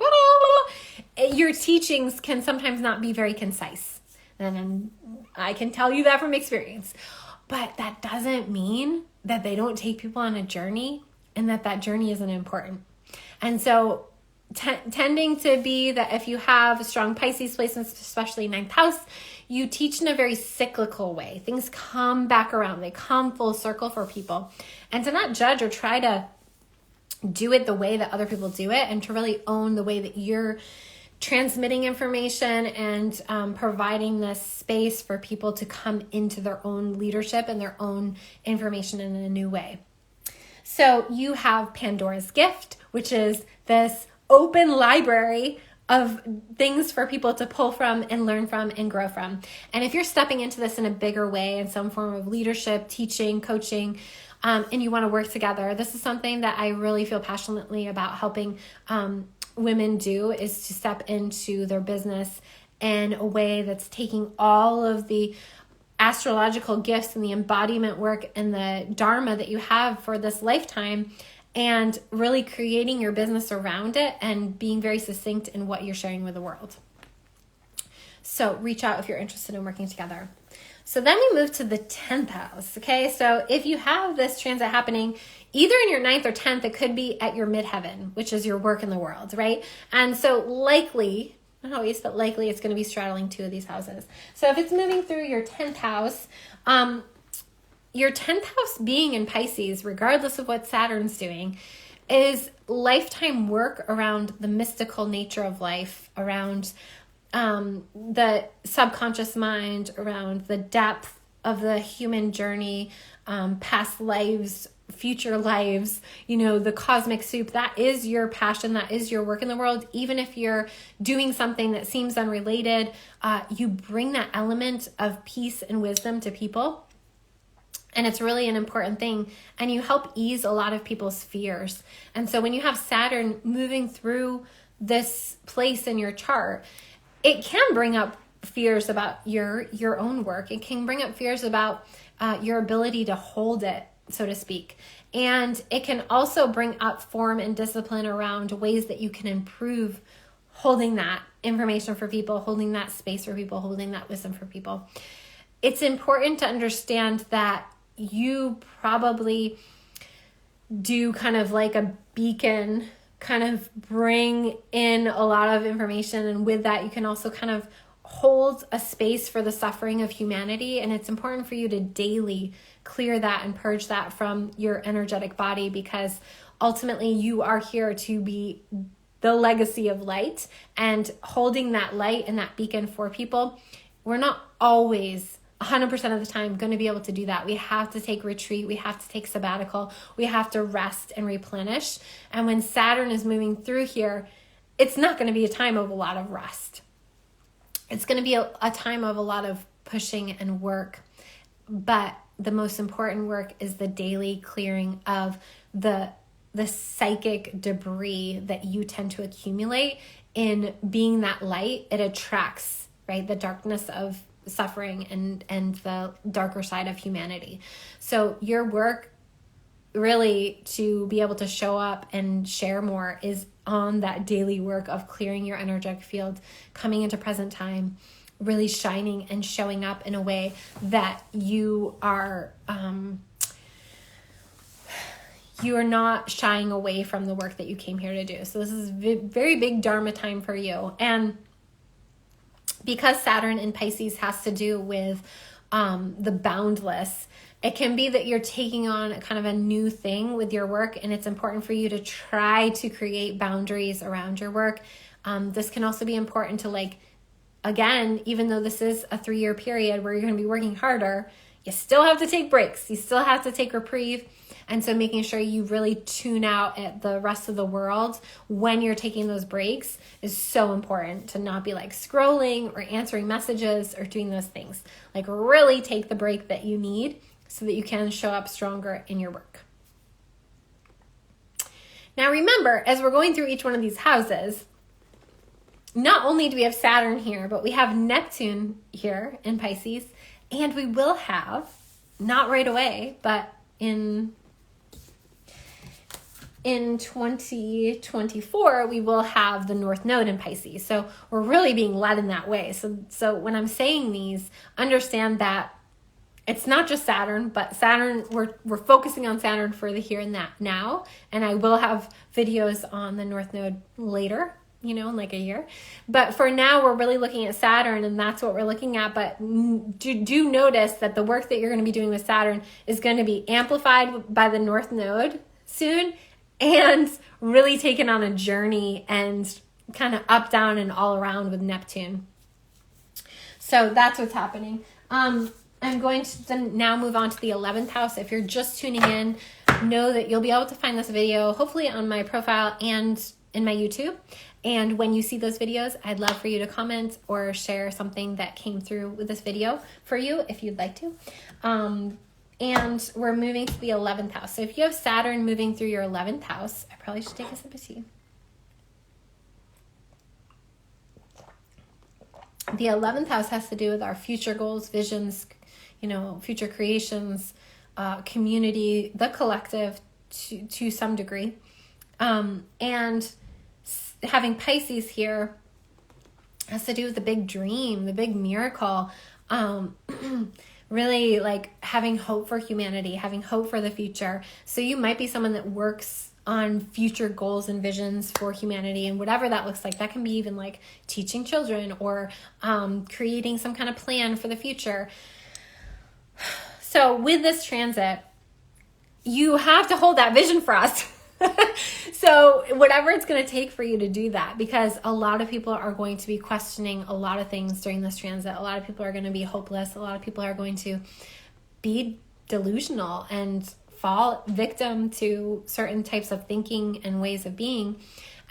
your teachings can sometimes not be very concise. And I can tell you that from experience. But that doesn't mean that they don't take people on a journey, and that journey isn't important. And so tending to be that if you have a strong Pisces placements, especially 9th house, you teach in a very cyclical way. Things come back around. They come full circle for people. And to not judge or try to do it the way that other people do it, and to really own the way that you're transmitting information and providing this space for people to come into their own leadership and their own information in a new way. So you have Pandora's gift, which is this open library of things for people to pull from and learn from and grow from. And if you're stepping into this in a bigger way, in some form of leadership, teaching, coaching, and you want to work together, this is something that I really feel passionately about helping women do, is to step into their business in a way that's taking all of the astrological gifts and the embodiment work and the dharma that you have for this lifetime, and really creating your business around it and being very succinct in what you're sharing with the world. So reach out if you're interested in working together. So then we move to the 10th house. Okay, so if you have this transit happening either in your 9th or 10th, it could be at your midheaven, which is your work in the world, right? And so likely, not always, but likely it's going to be straddling 2 of these houses. So if it's moving through your 10th house, your 10th house being in Pisces, regardless of what Saturn's doing, is lifetime work around the mystical nature of life, around the subconscious mind, around the depth of the human journey, past lives, future lives, the cosmic soup. That is your passion. That is your work in the world. Even if you're doing something that seems unrelated, you bring that element of peace and wisdom to people. And it's really an important thing. And you help ease a lot of people's fears. And so when you have Saturn moving through this place in your chart, it can bring up fears about your own work. It can bring up fears about your ability to hold it, so to speak. And it can also bring up form and discipline around ways that you can improve holding that information for people, holding that space for people, holding that wisdom for people. It's important to understand that you probably do kind of like a beacon, kind of bring in a lot of information. And with that, you can also kind of hold a space for the suffering of humanity. And it's important for you to daily clear that and purge that from your energetic body, because ultimately you are here to be the legacy of light, and holding that light and that beacon for people. We're not always 100% of the time going to be able to do that. We have to take retreat. We have to take sabbatical. We have to rest and replenish. And when Saturn is moving through here, it's not going to be a time of a lot of rest. It's going to be a time of a lot of pushing and work. But the most important work is the daily clearing of the psychic debris that you tend to accumulate in being that light. It attracts, right, the darkness of suffering and the darker side of humanity. So your work really to be able to show up and share more is on that daily work of clearing your energetic field, coming into present time, really shining and showing up in a way that you are not shying away from the work that you came here to do. So this is very big Dharma time for you. And because Saturn in Pisces has to do with the boundless, it can be that you're taking on kind of a new thing with your work, and it's important for you to try to create boundaries around your work. This can also be important to, like, again, even though this is a 3-year period where you're going to be working harder, you still have to take breaks. You still have to take reprieve. And so making sure you really tune out at the rest of the world when you're taking those breaks is so important, to not be like scrolling or answering messages or doing those things. Like, really take the break that you need so that you can show up stronger in your work. Now remember, as we're going through each one of these houses, not only do we have Saturn here, but we have Neptune here in Pisces, and we will have, not right away, but in 2024, we will have the North Node in Pisces. So we're really being led in that way. So when I'm saying these, understand that it's not just Saturn, but Saturn, we're focusing on Saturn for the here and that now. And I will have videos on the North Node later, in like a year. But for now, we're really looking at Saturn, and that's what we're looking at. But do notice that the work that you're going to be doing with Saturn is going to be amplified by the North Node soon, and really taken on a journey and kind of up, down, and all around with Neptune. So that's what's happening. I'm going to then now move on to the 11th house. If you're just tuning in, know that you'll be able to find this video hopefully on my profile and in my YouTube. And when you see those videos, I'd love for you to comment or share something that came through with this video for you if you'd like to. And we're moving to the 11th house. So if you have Saturn moving through your 11th house, I probably should take a sip of tea. The 11th house has to do with our future goals, visions, future creations, community, the collective to some degree. And having Pisces here has to do with the big dream, the big miracle, really like having hope for humanity, having hope for the future. So you might be someone that works on future goals and visions for humanity, and whatever that looks like. That can be even like teaching children or creating some kind of plan for the future. So with this transit, you have to hold that vision for us. So whatever it's going to take for you to do that, because a lot of people are going to be questioning a lot of things during this transit. A lot of people are going to be hopeless. A lot of people are going to be delusional and fall victim to certain types of thinking and ways of being.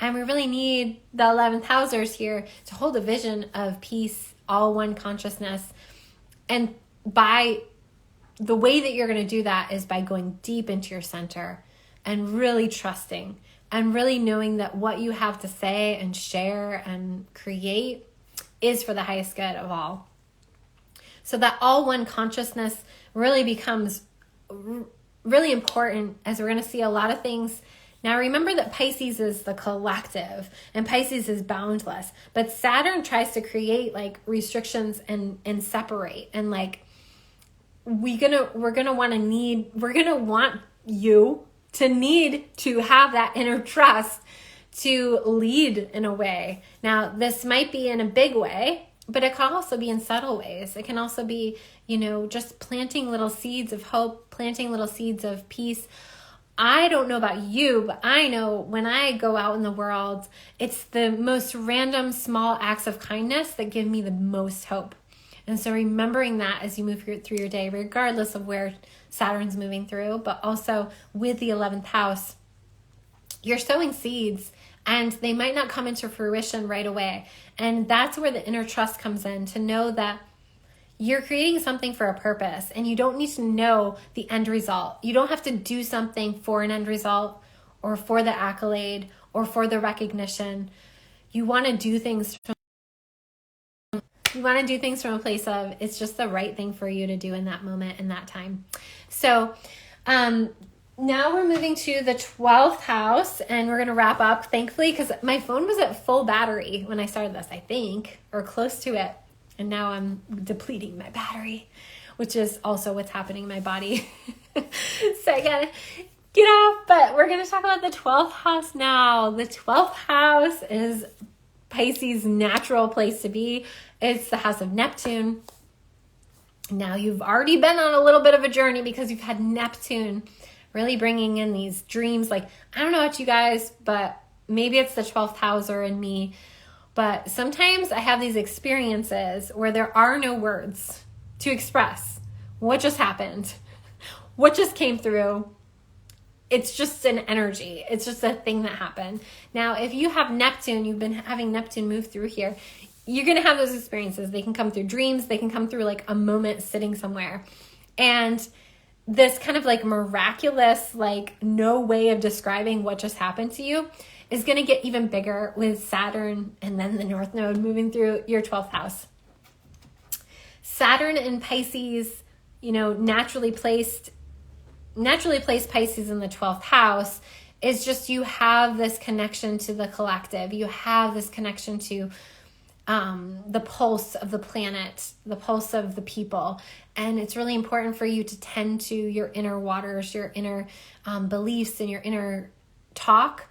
And we really need the 11th housers here to hold a vision of peace, all one consciousness. And by the way that you're going to do that is by going deep into your center and really trusting and really knowing that what you have to say and share and create is for the highest good of all. So that all one consciousness really becomes really important, as we're going to see a lot of things Now remember that Pisces is the collective and Pisces is boundless, but Saturn tries to create like restrictions and separate, and like we're gonna want you to need to have that inner trust to lead in a way. Now this might be in a big way, but it can also be in subtle ways. It can also be, just planting little seeds of hope, planting little seeds of peace. I don't know about you, but I know when I go out in the world, it's the most random small acts of kindness that give me the most hope. And so remembering that as you move through your day, regardless of where Saturn's moving through, but also with the 11th house, you're sowing seeds and they might not come into fruition right away. And that's where the inner trust comes in, to know that you're creating something for a purpose and you don't need to know the end result. You don't have to do something for an end result or for the accolade or for the recognition. You want to do things from a place of it's just the right thing for you to do in that moment, in that time. So now we're moving to the 12th house and we're going to wrap up, thankfully, because my phone was at full battery when I started this, I think, or close to it. And now I'm depleting my battery, which is also what's happening in my body. So I gotta get off, but we're going to talk about the 12th house now. The 12th house is Pisces' natural place to be. It's the house of Neptune. Now you've already been on a little bit of a journey because you've had Neptune really bringing in these dreams. Like, I don't know about you guys, but maybe it's the 12th houser in me. But sometimes I have these experiences where there are no words to express what just happened, what just came through. It's just an energy. It's just a thing that happened. Now, if you have Neptune, you've been having Neptune move through here, you're going to have those experiences. They can come through dreams. They can come through like a moment sitting somewhere. And this kind of like miraculous, like no way of describing what just happened to you is going to get even bigger with Saturn and then the North Node moving through your 12th house. Saturn in Pisces, naturally placed Pisces in the 12th house is just, you have this connection to the collective. You have this connection to the pulse of the planet, the pulse of the people. And it's really important for you to tend to your inner waters, your inner beliefs and your inner talk,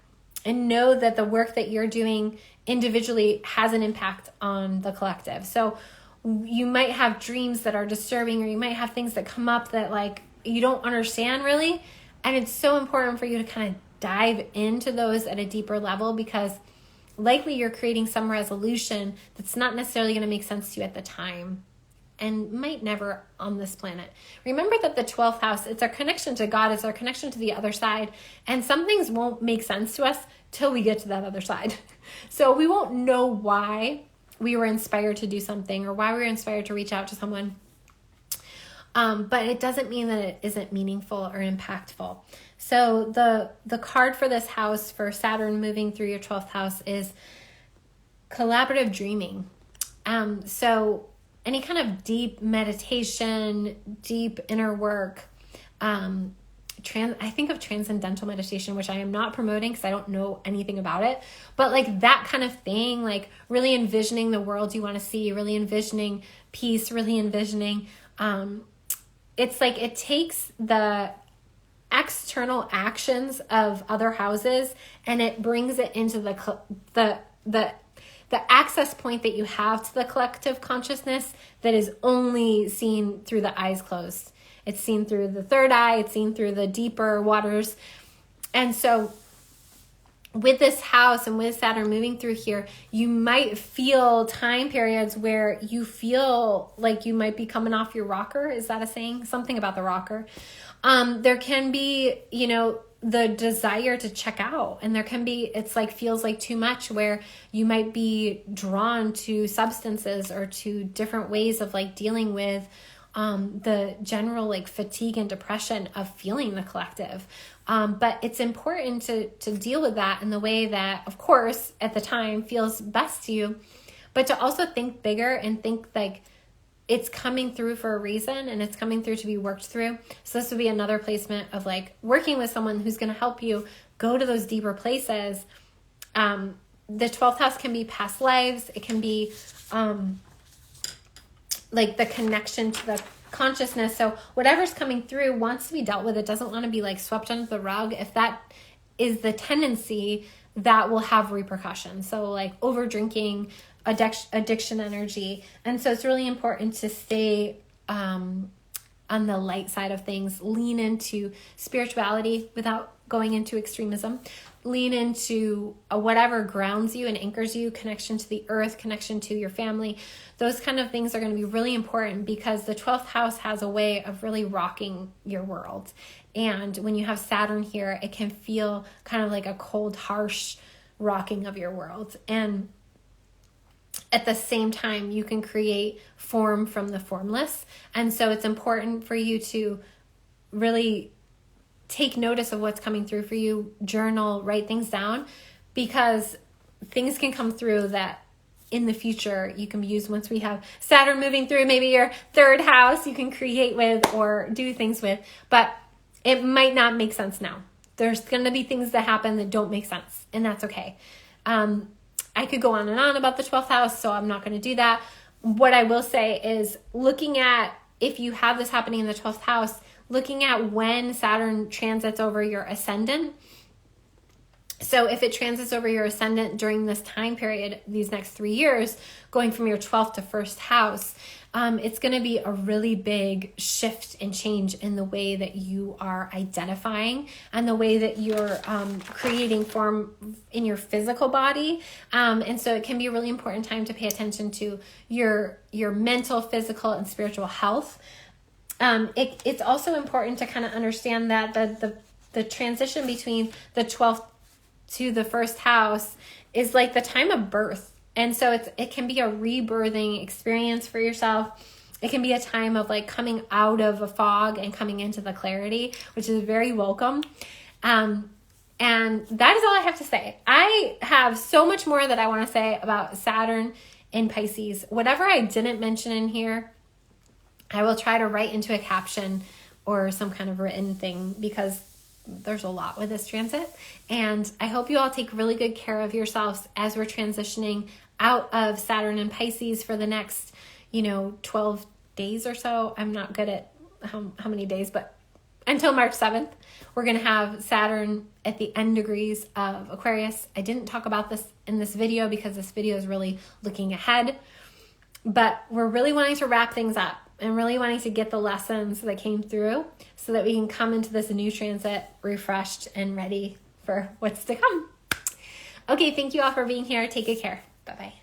and know that the work that you're doing individually has an impact on the collective. So you might have dreams that are disturbing, or you might have things that come up that like you don't understand really. And it's so important for you to kind of dive into those at a deeper level, because likely you're creating some resolution that's not necessarily going to make sense to you at the time and might never on this planet. Remember that the 12th house, it's our connection to God, it's our connection to the other side. And some things won't make sense to us till we get to that other side. So we won't know why we were inspired to do something or why we were inspired to reach out to someone. But it doesn't mean that it isn't meaningful or impactful. So the card for this house, for Saturn moving through your 12th house, is collaborative dreaming. So any kind of deep meditation, deep inner work, I think of transcendental meditation, which I am not promoting because I don't know anything about it, but like that kind of thing, like really envisioning the world you want to see, really envisioning peace, really envisioning, it's like it takes the external actions of other houses and it brings it into the access point that you have to the collective consciousness that is only seen through the eyes closed. It's seen through the third eye. It's seen through the deeper waters. And so with this house and with Saturn moving through here, you might feel time periods where you feel like you might be coming off your rocker. Is that a saying? Something about the rocker. There can be, the desire to check out, and there can be, it's like, feels like too much, where you might be drawn to substances or to different ways of like dealing with the general like fatigue and depression of feeling the collective. But it's important to deal with that in the way that, of course, at the time feels best to you, but to also think bigger and think like it's coming through for a reason and it's coming through to be worked through. So this would be another placement of like working with someone who's going to help you go to those deeper places. The 12th house can be past lives. It can be like the connection to the consciousness. So whatever's coming through wants to be dealt with. It doesn't want to be like swept under the rug. If that is the tendency, that will have repercussions. So like over drinking, addiction energy. And so it's really important to stay on the light side of things, lean into spirituality without going into extremism, lean into whatever grounds you and anchors you, connection to the earth, connection to your family. Those kind of things are going to be really important because the 12th house has a way of really rocking your world. And when you have Saturn here, it can feel kind of like a cold, harsh rocking of your world. And at the same time, you can create form from the formless. And so it's important for you to really take notice of what's coming through for you, journal, write things down, because things can come through that in the future you can use once we have Saturn moving through maybe your 3rd house you can create with or do things with, but it might not make sense now. There's going to be things that happen that don't make sense, and that's okay. I could go on and on about the 12th house, so I'm not going to do that. What I will say is looking at, if you have this happening in the 12th house, looking at when Saturn transits over your ascendant. So if it transits over your ascendant during this time period, these next 3 years, going from your 12th to 1st house, it's going to be a really big shift and change in the way that you are identifying and the way that you're creating form in your physical body. And so it can be a really important time to pay attention to your mental, physical, and spiritual health. It's also important to kind of understand that the transition between the 12th to the 1st house is like the time of birth. And so it can be a rebirthing experience for yourself. It can be a time of like coming out of a fog and coming into the clarity, which is very welcome. And that is all I have to say. I have so much more that I want to say about Saturn in Pisces. Whatever I didn't mention in here, I will try to write into a caption or some kind of written thing because there's a lot with this transit. And I hope you all take really good care of yourselves as we're transitioning out of Saturn and Pisces for the next, 12 days or so. I'm not good at how many days, but until March 7th, we're going to have Saturn at the end degrees of Aquarius. I didn't talk about this in this video because this video is really looking ahead, but we're really wanting to wrap things up and really wanting to get the lessons that came through so that we can come into this new transit refreshed and ready for what's to come. Okay, thank you all for being here. Take good care. Bye-bye.